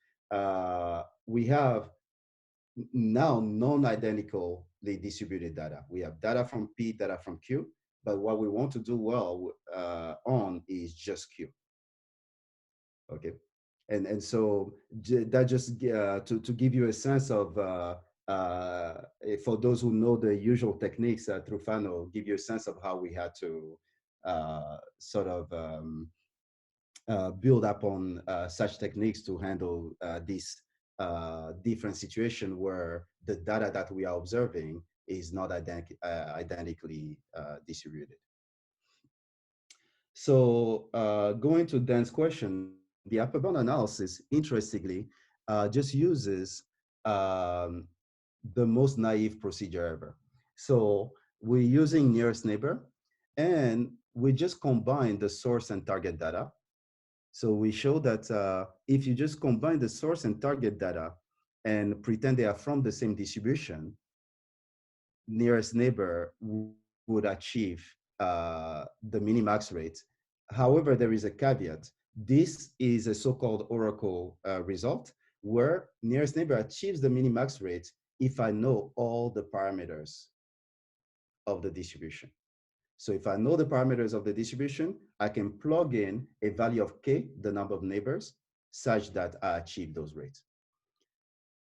we have now non-identically distributed data. We have data from P, data from Q, but what we want to do well on is just Q. Okay, and so that just to give you a sense of for those who know the usual techniques through Fano, give you a sense of how we had to sort of build upon such techniques to handle this different situation where the data that we are observing is not identically distributed. So going to Dan's question, the upper bound analysis, interestingly, just uses the most naive procedure ever. So we're using nearest neighbor, and we just combine the source and target data. So we show that if you just combine the source and target data and pretend they are from the same distribution, nearest neighbor would achieve the minimax rate. However, there is a caveat. This is a so-called oracle result where nearest neighbor achieves the minimax rate if I know all the parameters of the distribution. So if I know the parameters of the distribution, I can plug in a value of k, the number of neighbors, such that I achieve those rates.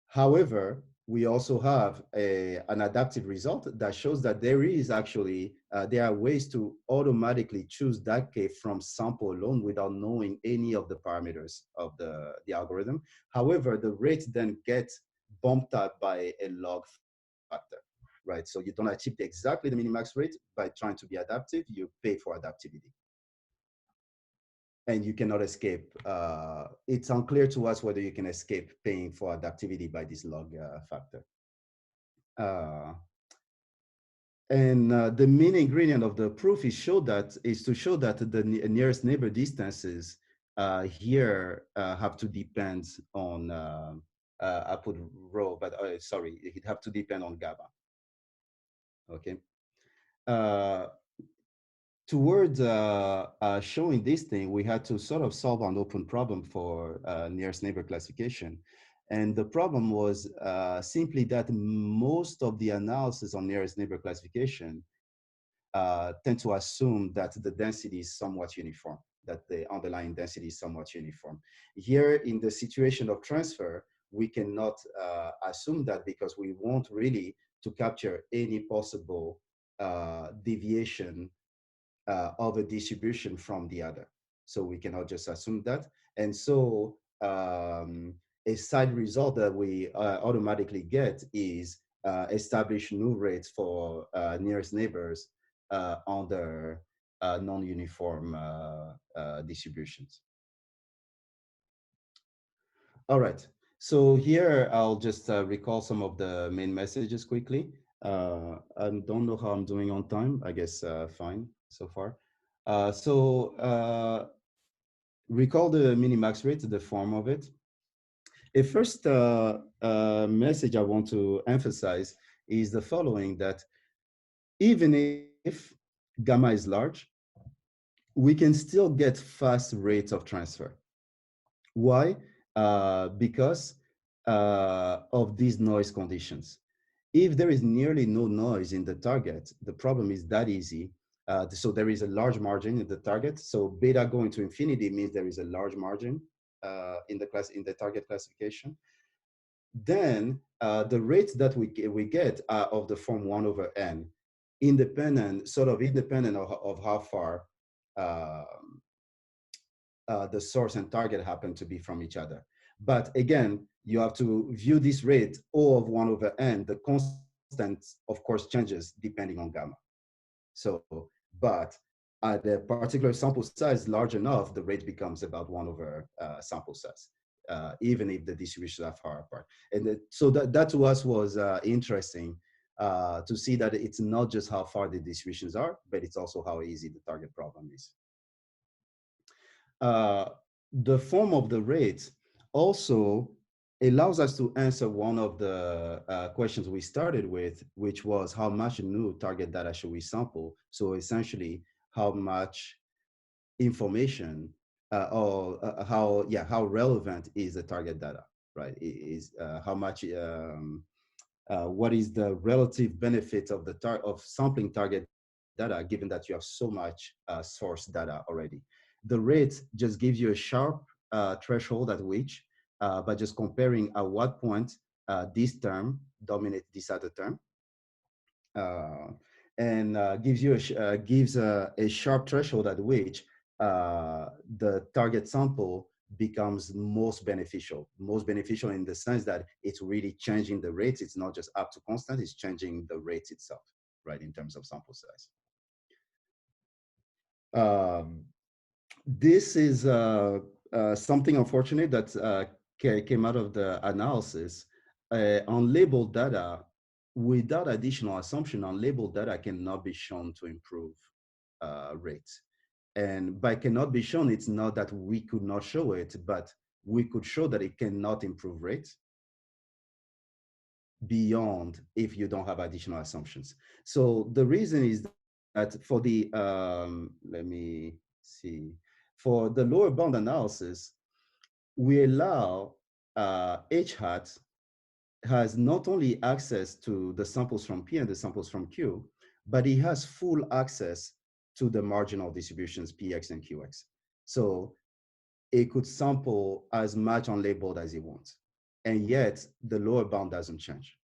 However, we also have an adaptive result that shows that there is actually, there are ways to automatically choose that k from sample alone without knowing any of the parameters of the algorithm. However, the rate then gets bumped up by a log factor, right? So you don't achieve exactly the minimax rate by trying to be adaptive, you pay for adaptivity. And you cannot escape. It's unclear to us whether you can escape paying for adaptivity by this log factor. The main ingredient of the proof is to show that the nearest neighbor distances here have to depend on, I put rho, but sorry, it have to depend on gamma. Okay. Towards showing this thing, we had to sort of solve an open problem for nearest neighbor classification. And the problem was simply that most of the analysis on nearest neighbor classification tend to assume that the density is somewhat uniform, that the underlying density is somewhat uniform. Here in the situation of transfer, we cannot assume that because we want really to capture any possible deviation of a distribution from the other. So we cannot just assume that. And so a side result that we automatically get is establish new rates for nearest neighbors under non-uniform distributions. All right. So here I'll just recall some of the main messages quickly. I don't know how I'm doing on time. I guess fine so far. Recall the minimax rate, the form of it. A first message I want to emphasize is the following, that even if gamma is large, we can still get fast rates of transfer. Why? Because of these noise conditions. If there is nearly no noise in the target, the problem is that easy. So there is a large margin in the target. So beta going to infinity means there is a large margin in the target classification. Then the rates that we get are of the form 1 over n, independent of how far the source and target happen to be from each other. But again, you have to view this rate O of 1 over n. The constant, of course, changes depending on gamma. So, but at a particular sample size large enough, the rate becomes about 1 over sample size, even if the distributions are far apart. And so that to us was interesting to see that it's not just how far the distributions are, but it's also how easy the target problem is. The form of the rate also allows us to answer one of the questions we started with, which was how much new target data should we sample? So essentially, how much information or how relevant is the target data, right? Is how much what is the relative benefit of sampling target data, given that you have so much source data already. The rate just gives you a sharp threshold at which, by just comparing at what point this term dominates this other term, and gives a sharp threshold at which the target sample becomes most beneficial in the sense that it's really changing the rates. It's not just up to constant, it's changing the rates itself, right, in terms of sample size. This is something unfortunate that came out of the analysis. Unlabeled data, without additional assumption, unlabeled data cannot be shown to improve rates. And by cannot be shown, it's not that we could not show it, but we could show that it cannot improve rates beyond if you don't have additional assumptions. So the reason is that for the, let me see, for the lower bound analysis, we allow H hat has not only access to the samples from P and the samples from Q, but it has full access to the marginal distributions Px and Qx. So it could sample as much unlabeled as it wants. And yet the lower bound doesn't change.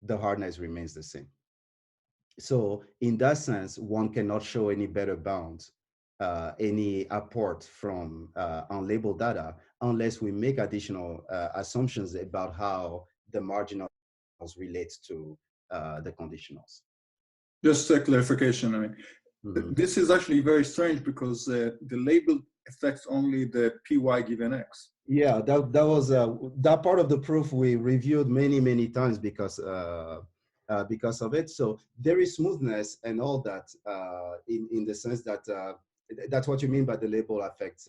The hardness remains the same. So in that sense, one cannot show any better bounds, any apport from unlabeled data, unless we make additional assumptions about how the marginals relate to the conditionals. Just a clarification, I mean, this is actually very strange because the label affects only the PY given X. Yeah, that was that part of the proof we reviewed many times because of it. So there is smoothness and all that in the sense that that's what you mean by the label affects.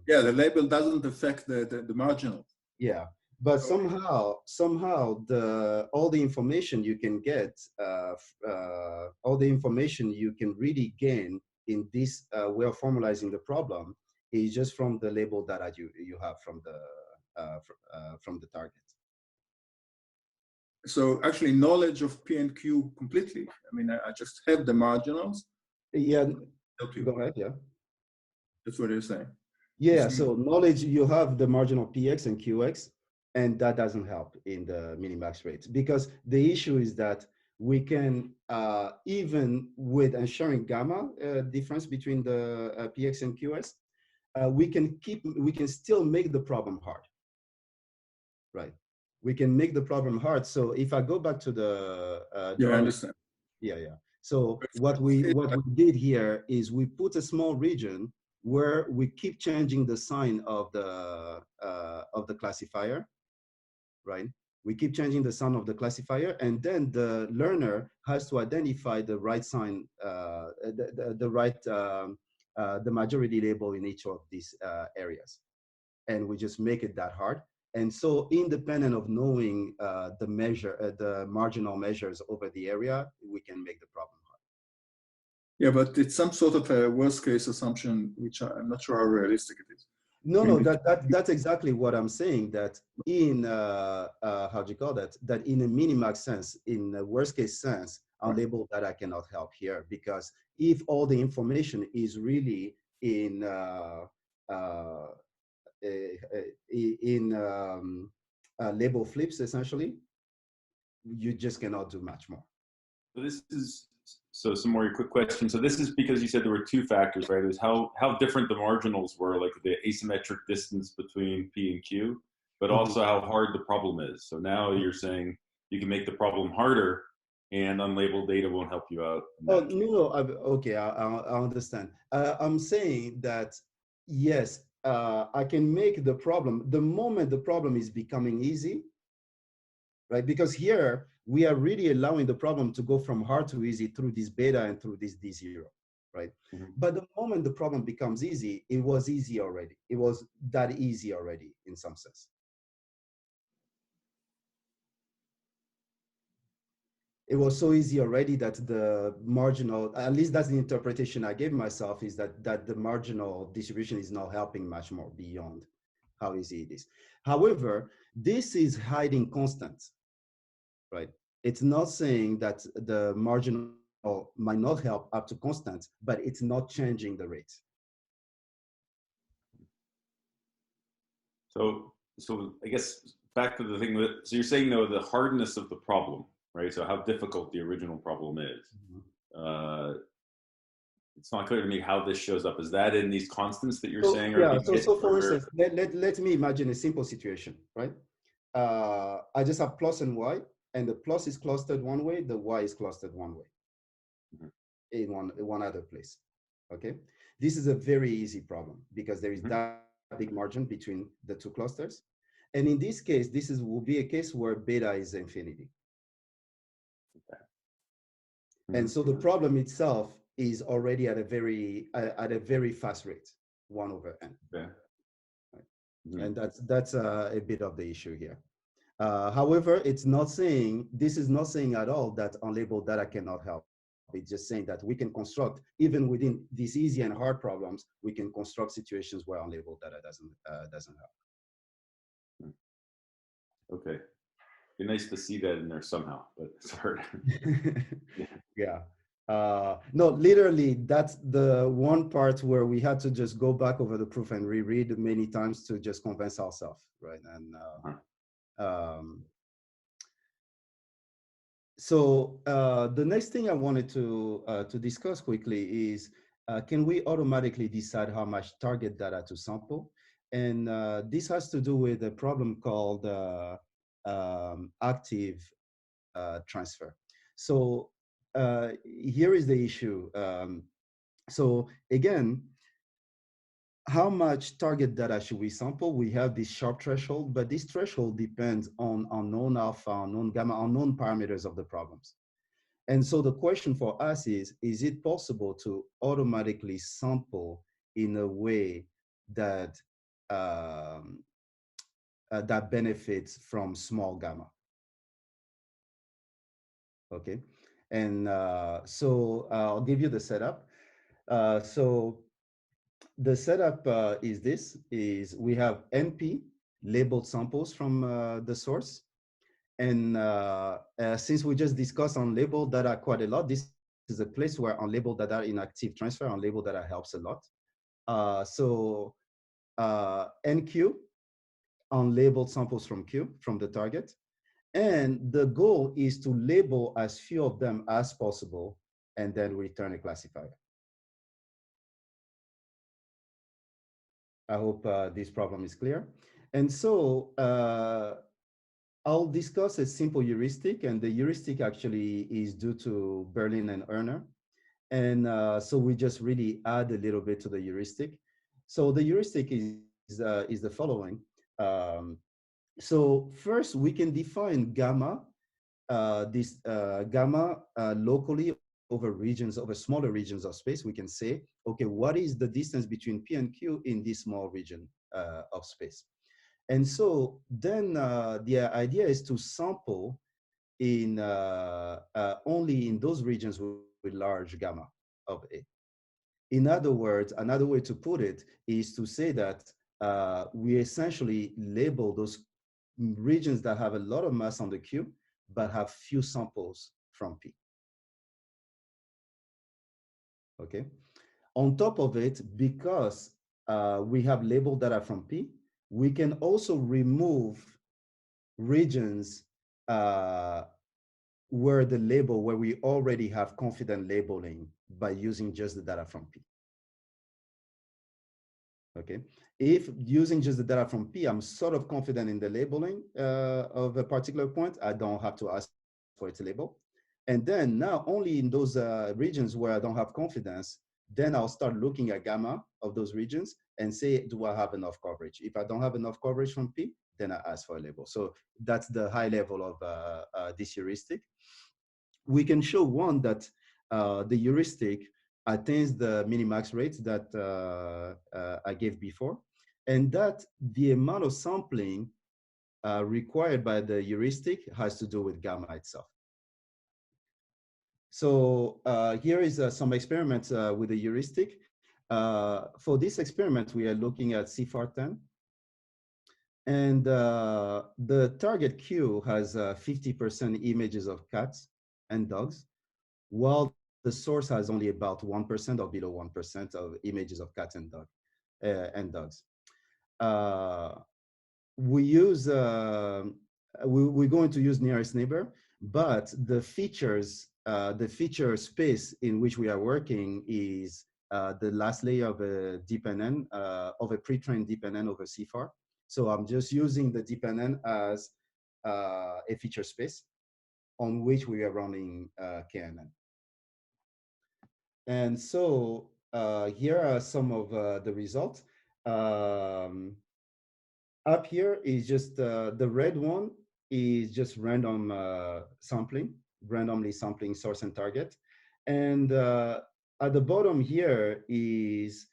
Yeah, the label doesn't affect the marginal. Yeah, but somehow all the information you can get, all the information you can really gain in this way of formalizing the problem is just from the label data you have from the target. So actually knowledge of P and Q completely. I mean, I just have the marginals. Yeah, go ahead, yeah. That's what you're saying. Yeah, so knowledge, you have the marginal PX and QX, and that doesn't help in the minimax rates, because the issue is that we can, even with ensuring gamma difference between the PX and QS, we can still make the problem hard, right? We can make the problem hard. So if I go back to the Yeah, I drawing, understand. yeah. So what we did here is we put a small region where we keep changing the sign of the classifier, right? We keep changing the sign of the classifier, and then the learner has to identify the right sign, the right, the majority label in each of these areas, and we just make it that hard. And so, independent of knowing the the marginal measures over the area, we can make the problem hard. Yeah, but it's some sort of a worst case assumption, which I'm not sure how realistic it is. No, that's exactly what I'm saying. That in how do you call that? That in a minimax sense, in a worst case sense, unlabeled data cannot help here, because if all the information is really in label flips, essentially, you just cannot do much more. So this is, so some more quick question. So this is because you said there were two factors, right? It was how different the marginals were, like the asymmetric distance between P and Q, but also how hard the problem is. So now you're saying you can make the problem harder, and unlabeled data won't help you out. Oh, no, okay, I understand. I'm saying that, yes, I can make the problem, the moment the problem is becoming easy, right? Because here, we are really allowing the problem to go from hard to easy through this beta and through this D0, right? But the moment the problem becomes easy, it was easy already. It was that easy already in some sense. It was so easy already that the marginal, at least that's the interpretation I gave myself, is that the marginal distribution is not helping much more beyond how easy it is. However, this is hiding constants, right? It's not saying that the marginal might not help up to constant, but it's not changing the rate. So I guess back to the thing that, so you're saying though, the hardness of the problem, right? So how difficult the original problem is. It's not clear to me how this shows up. Is that in these constants that you're saying? Yeah, so for instance, let me imagine a simple situation, right? I just have plus and y, and the plus is clustered one way, the y is clustered one way, in one other place, okay? This is a very easy problem because there is that big margin between the two clusters. And in this case, will be a case where beta is infinity. And so the problem itself is already at a very fast rate, 1/n. Right? And that's a bit of the issue here. However, this is not saying at all that unlabeled data cannot help. It's just saying that we can construct, even within these easy and hard problems, we can construct situations where unlabeled data doesn't help. Okay. Be nice to see that in there somehow, but it's hard. Yeah. No, literally, that's the one part where we had to just go back over the proof and reread many times to just convince ourselves, right? And so the next thing I wanted to discuss quickly is, can we automatically decide how much target data to sample? And this has to do with a problem called active transfer. So here is the issue. So again, how much target data should we sample? We have this sharp threshold, but this threshold depends on unknown alpha, unknown gamma, unknown parameters of the problems. And so the question for us is it possible to automatically sample in a way that that benefits from small gamma? Okay, and so I'll give you the setup. So the setup is we have NP labeled samples from the source. And since we just discussed unlabeled data quite a lot, this is a place where unlabeled data in active transfer, unlabeled data helps a lot. So NQ, unlabeled samples from Q, from the target. And the goal is to label as few of them as possible and then return a classifier. I hope this problem is clear. And so I'll discuss a simple heuristic, and the heuristic actually is due to Berlin and Erner. And so we just really add a little bit to the heuristic. So the heuristic is the following. So first we can define gamma, locally over regions, over smaller regions of space. We can say, okay, what is the distance between P and Q in this small region of space? And so then the idea is to sample in only in those regions with large gamma of A. In other words, another way to put it is to say that we essentially label those regions that have a lot of mass on the Q, but have few samples from P. Okay. On top of it, because we have labeled data from P, we can also remove regions where we already have confident labeling by using just the data from P. Okay, if using just the data from P, I'm sort of confident in the labeling of a particular point, I don't have to ask for it to label. And then now only in those regions where I don't have confidence, then I'll start looking at gamma of those regions and say, do I have enough coverage? If I don't have enough coverage from P, then I ask for a label. So that's the high level of this heuristic. We can show one that the heuristic attains the minimax rate that I gave before, and that the amount of sampling required by the heuristic has to do with gamma itself. So here is some experiments with the heuristic. For this experiment, we are looking at CFAR10. And the target Q has 50% images of cats and dogs, while the source has only about 1% or below 1% of images of cats and dogs. We're going to use nearest neighbor, but the feature space in which we are working is the last layer of a DeepNN, of a pre-trained DeepNN over CFAR. So I'm just using the DeepNN as a feature space on which we are running KNN. And so here are some of the results. Up here is just the red one is just random sampling, randomly sampling source and target. And at the bottom here is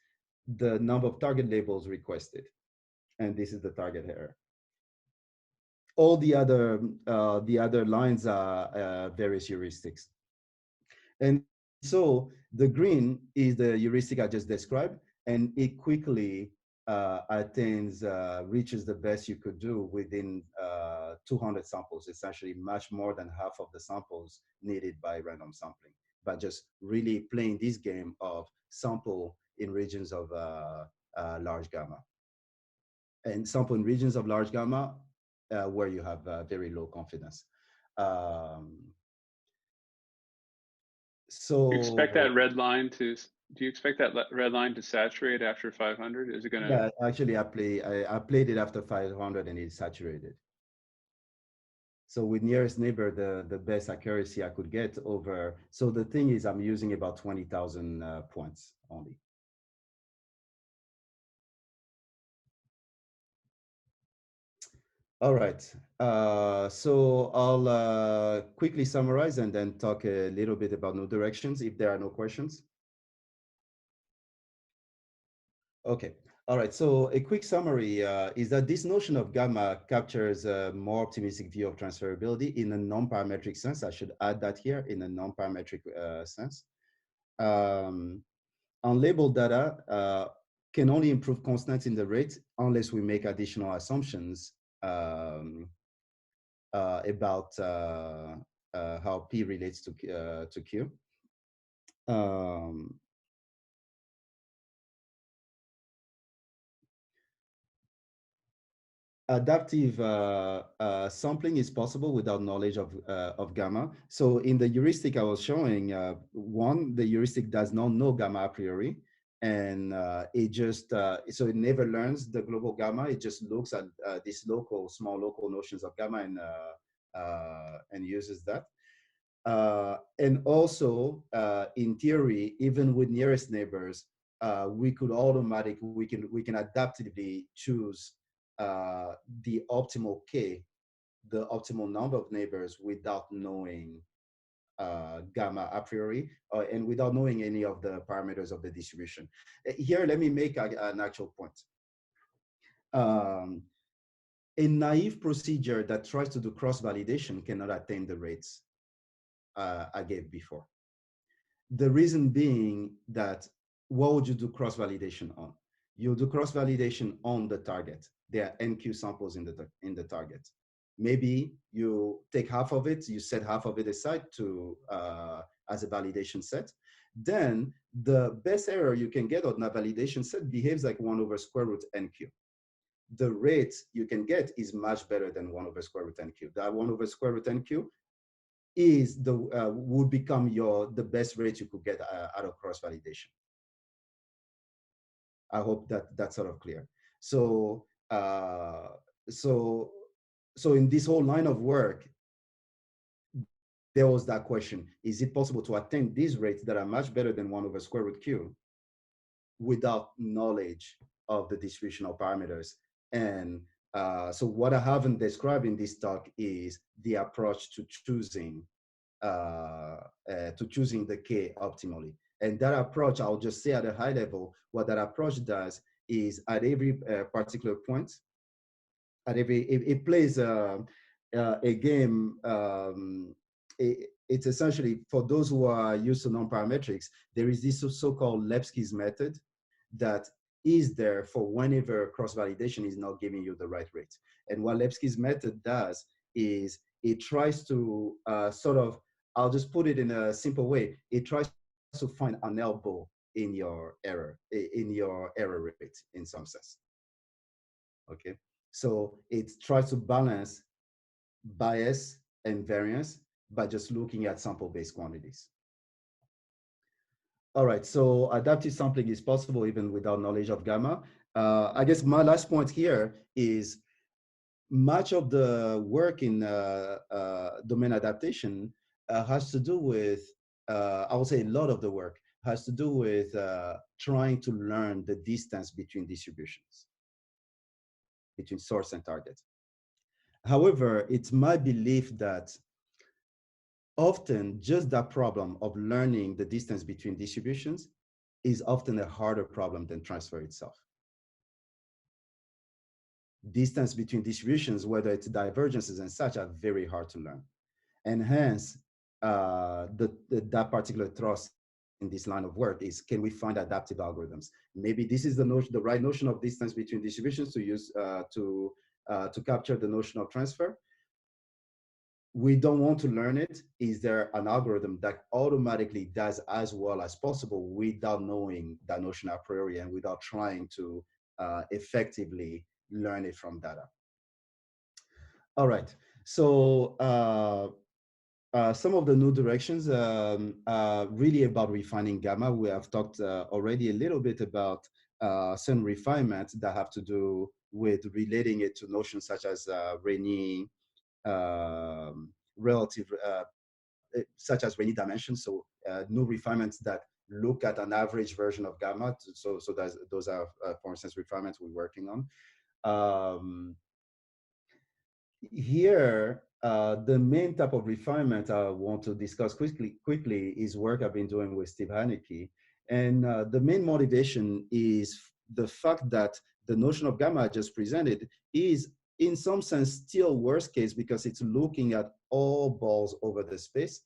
the number of target labels requested. And this is the target error. All the other lines are various heuristics. And so the green is the heuristic I just described, and it quickly reaches the best you could do within 200 samples, essentially much more than half of the samples needed by random sampling, but just really playing this game of sample in regions of large gamma. And sample in regions of large gamma where you have very low confidence. So do you expect that red line to saturate after 500? Is it going to? Yeah, actually, I played it after 500 and it's saturated. So with nearest neighbor, the best accuracy I could get over. So the thing is, I'm using about 20,000 points only. All right, so I'll quickly summarize and then talk a little bit about new directions if there are no questions. Okay, all right, so a quick summary is that this notion of gamma captures a more optimistic view of transferability in a non-parametric sense. I should add that here, in a non-parametric sense. Unlabeled data can only improve constants in the rate unless we make additional assumptions about how P relates to Q. adaptive sampling is possible without knowledge of gamma. So in the heuristic I was showing, one, the heuristic does not know gamma a priori, and it just, so it never learns the global gamma. It just looks at these small local notions of gamma and uses that. And also, in theory, even with nearest neighbors, we could we can adaptively choose the optimal k, the optimal number of neighbors without knowing gamma a priori, and without knowing any of the parameters of the distribution. Here, let me make an actual point. A naive procedure that tries to do cross-validation cannot attain the rates I gave before. The reason being that what would you do cross-validation on? You do cross-validation on the target. There are NQ samples in the target. Maybe you take half of it, you set half of it aside to as a validation set. Then the best error you can get on that validation set behaves like 1 over square root NQ. The rate you can get is much better than 1 over square root NQ. That 1 over square root NQ is the would become the best rate you could get out of cross validation. I hope that that's sort of clear. So so in this whole line of work, there was that question: is it possible to attain these rates that are much better than 1 over square root Q without knowledge of the distributional parameters? And so what I haven't described in this talk is the approach to choosing the K optimally. And that approach, I'll just say at a high level, what that approach does is at every particular point, it plays a game. It's essentially, for those who are used to non-parametrics, there is this so-called Levsky's method that is there for whenever cross-validation is not giving you the right rate. And what Levsky's method does is it tries to sort of, I'll just put it in a simple way, it tries to find an elbow in your error rate in some sense. Okay, so it tries to balance bias and variance by just looking at sample-based quantities. All right, so adaptive sampling is possible even without knowledge of gamma. I guess my last point here is much of the work in domain adaptation has to do with, I would say a lot of the work has to do with trying to learn the distance between distributions, between source and target. However, it's my belief that often just that problem of learning the distance between distributions is often a harder problem than transfer itself. Distance between distributions, whether it's divergences and such, are very hard to learn. And hence, that particular thrust in this line of work is, can we find adaptive algorithms? Maybe this is the right notion of distance between distributions to use to capture the notion of transfer. We don't want to learn it. Is there an algorithm that automatically does as well as possible without knowing that notion a priori and without trying to effectively learn it from data? All right, so some of the new directions really about refining gamma. We have talked already a little bit about some refinements that have to do with relating it to notions such as Rényi relative, such as Rényi dimensions. So new refinements that look at an average version of gamma. So those are, for instance, refinements we're working on. Here, the main type of refinement I want to discuss quickly is work I've been doing with Steve Haneke. And the main motivation is the fact that the notion of gamma I just presented is in some sense still worst case because it's looking at all balls over the space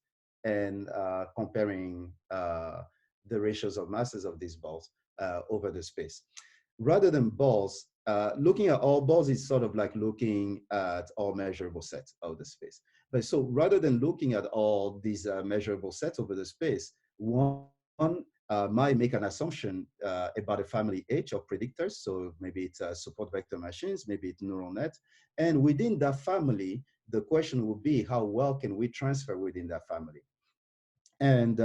and comparing the ratios of masses of these balls over the space. Rather than balls, looking at all balls is sort of like looking at all measurable sets of the space. But so rather than looking at all these measurable sets over the space, one might make an assumption about a family H of predictors. So maybe it's support vector machines, maybe it's neural net. And within that family, the question will be, how well can we transfer within that family? And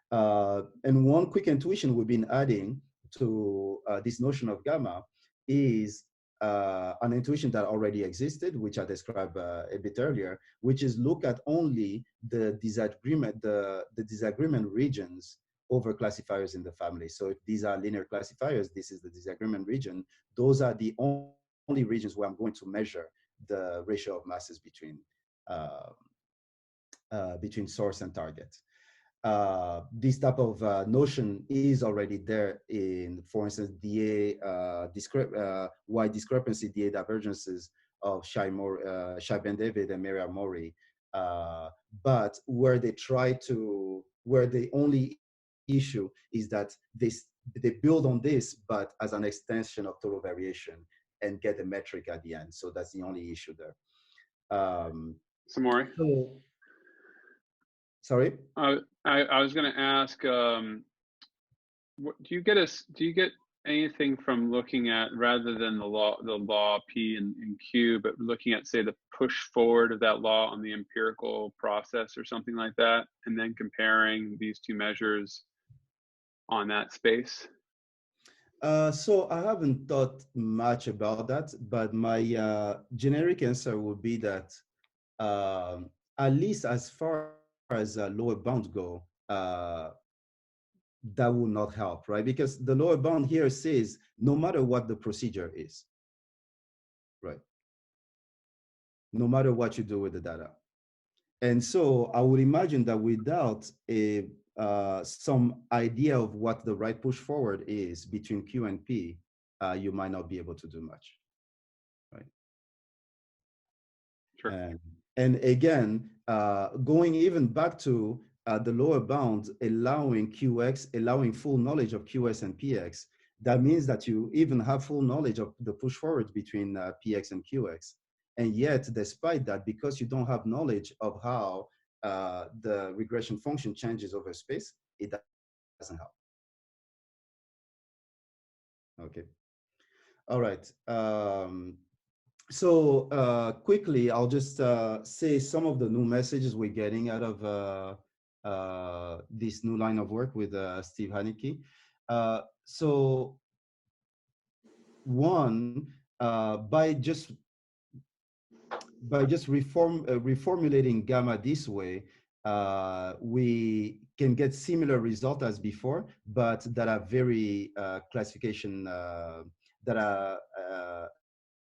one quick intuition we've been adding to this notion of gamma is an intuition that already existed, which I described a bit earlier, which is look at only the disagreement regions over classifiers in the family. So if these are linear classifiers, this is the disagreement region. Those are the only regions where I'm going to measure the ratio of masses between source and target. This type of notion is already there in, for instance, DA wide discrepancy DA divergences of Shai Ben David and Miriam Mori, but where the only issue is that they build on this, but as an extension of total variation and get a metric at the end. So that's the only issue there. Samory? Sorry? I was going to ask, do you get anything from looking at, rather than the law P and Q, but looking at, say, the push forward of that law on the empirical process or something like that, and then comparing these two measures on that space? So I haven't thought much about that, but my generic answer would be that at least as far as lower bounds go, that will not help, right? Because the lower bound here says no matter what the procedure is, right? No matter what you do with the data. And so I would imagine that without some idea of what the right push forward is between Q and P, you might not be able to do much, right? Sure. And again, going even back to the lower bound, allowing QX, allowing full knowledge of QS and PX, that means that you even have full knowledge of the push forwards between PX and QX. And yet, despite that, because you don't have knowledge of how the regression function changes over space, it doesn't help. Okay. All right. So quickly, I'll just say some of the new messages we're getting out of this new line of work with Steve Haneke. So one, by just reformulating gamma this way, we can get similar result as before, but that are very classification that are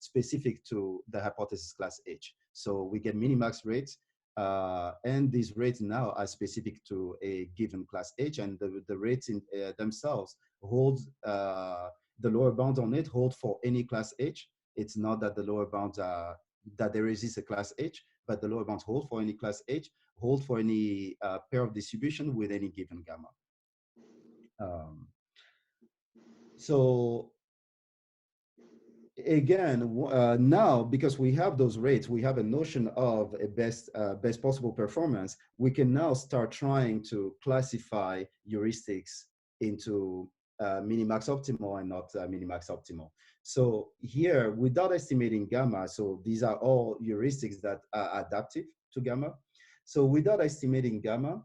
specific to the hypothesis class H. So we get minimax rates, and these rates now are specific to a given class H, and the rates in themselves hold, the lower bounds on it hold for any class H. It's not that the lower bounds are, that there exists a class H, but the lower bounds hold for any class H, hold for any pair of distribution with any given gamma. So again, now, because we have those rates, we have a notion of a best possible performance, we can now start trying to classify heuristics into minimax optimal and not minimax optimal. So here, without estimating gamma, so these are all heuristics that are adaptive to gamma. So without estimating gamma,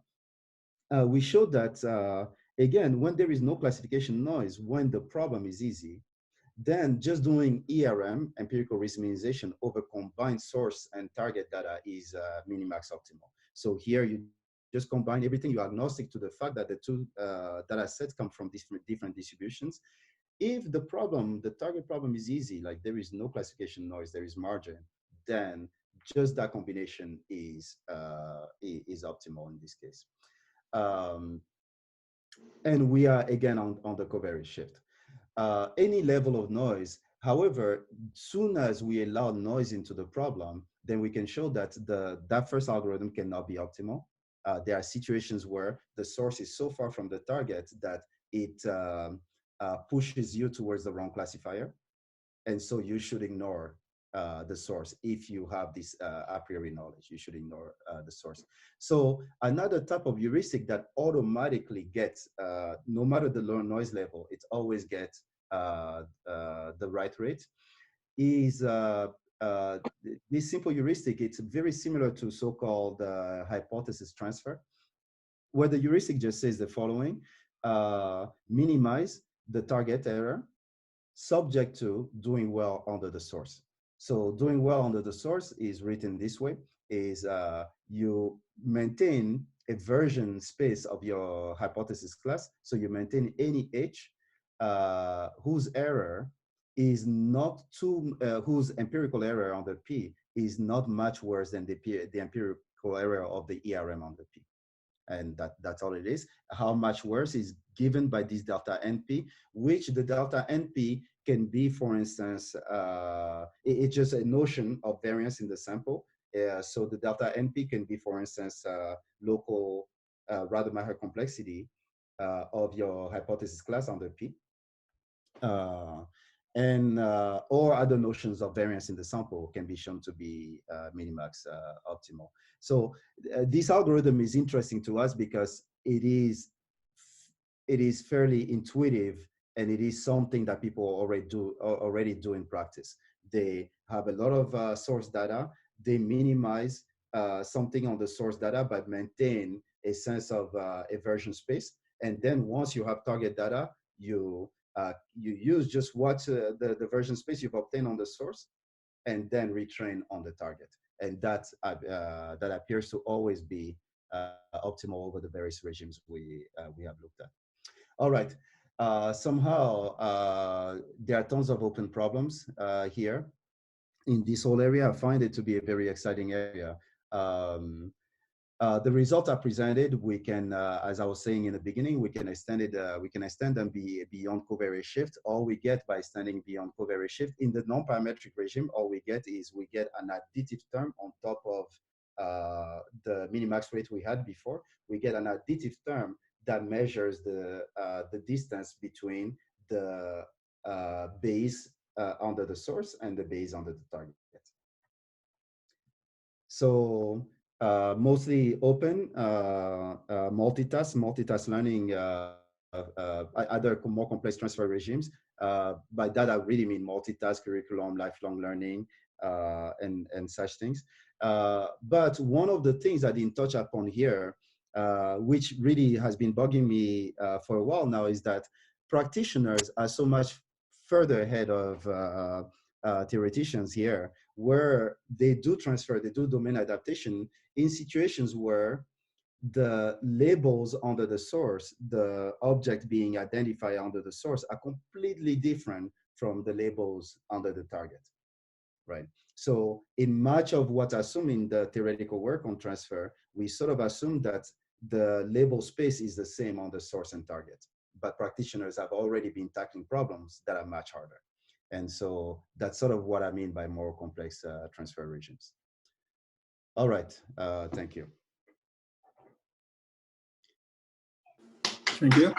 we showed that, again, when there is no classification noise, when the problem is easy, then just doing ERM, empirical risk minimization, over combined source and target data is minimax optimal. So here you just combine everything. You're agnostic to the fact that the two data sets come from different distributions. If the problem, the target problem is easy, like there is no classification noise, there is margin, then just that combination is optimal in this case. And we are again on the covariance shift. Any level of noise. However, soon as we allow noise into the problem, then we can show that that first algorithm cannot be optimal. There are situations where the source is so far from the target that it pushes you towards the wrong classifier. And so you should ignore the source. If you have this a priori knowledge, you should ignore the source. So another type of heuristic that automatically gets, no matter the low noise level, it always gets the right rate, is this simple heuristic. It's very similar to so-called hypothesis transfer, where the heuristic just says the following: minimize the target error subject to doing well under the source. So doing well under the source is written this way: is you maintain a version space of your hypothesis class. So you maintain any H whose error is not too, whose empirical error on the P is not much worse than the empirical error of the ERM on the P. And that's all it is. How much worse is given by this delta NP, which the delta NP can be, for instance, it's just a notion of variance in the sample. So the delta NP can be, for instance, local Rademacher complexity of your hypothesis class under P. Or other notions of variance in the sample can be shown to be minimax optimal. So this algorithm is interesting to us because it is fairly intuitive, and it is something that people already do in practice. They have a lot of source data. They minimize something on the source data, but maintain a sense of eversion space. And then once you have target data, you use just what the version space you've obtained on the source, and then retrain on the target. And that appears to always be optimal over the various regimes we have looked at. All right. Somehow there are tons of open problems here in this whole area. I find it to be a very exciting area. The results are presented. We can, as I was saying in the beginning, we can extend it. We can extend them beyond covariance shift. All we get by extending beyond covariance shift in the non-parametric regime, all we get is we get an additive term on top of the minimax rate we had before. We get an additive term that measures the distance between the base under the source and the base under the target. So mostly open, multitask learning, other more complex transfer regimes. By that, I really mean multitask curriculum, lifelong learning, and such things. But one of the things I didn't touch upon here, which really has been bugging me for a while now, is that practitioners are so much further ahead of theoreticians here, where they do transfer, they do domain adaptation in situations where the labels under the source, the object being identified under the source, are completely different from the labels under the target, right? So in much of what I assume in the theoretical work on transfer, we sort of assume that the label space is the same on the source and target, but practitioners have already been tackling problems that are much harder. And so that's sort of what I mean by more complex transfer regimes. All right, thank you. Thank you.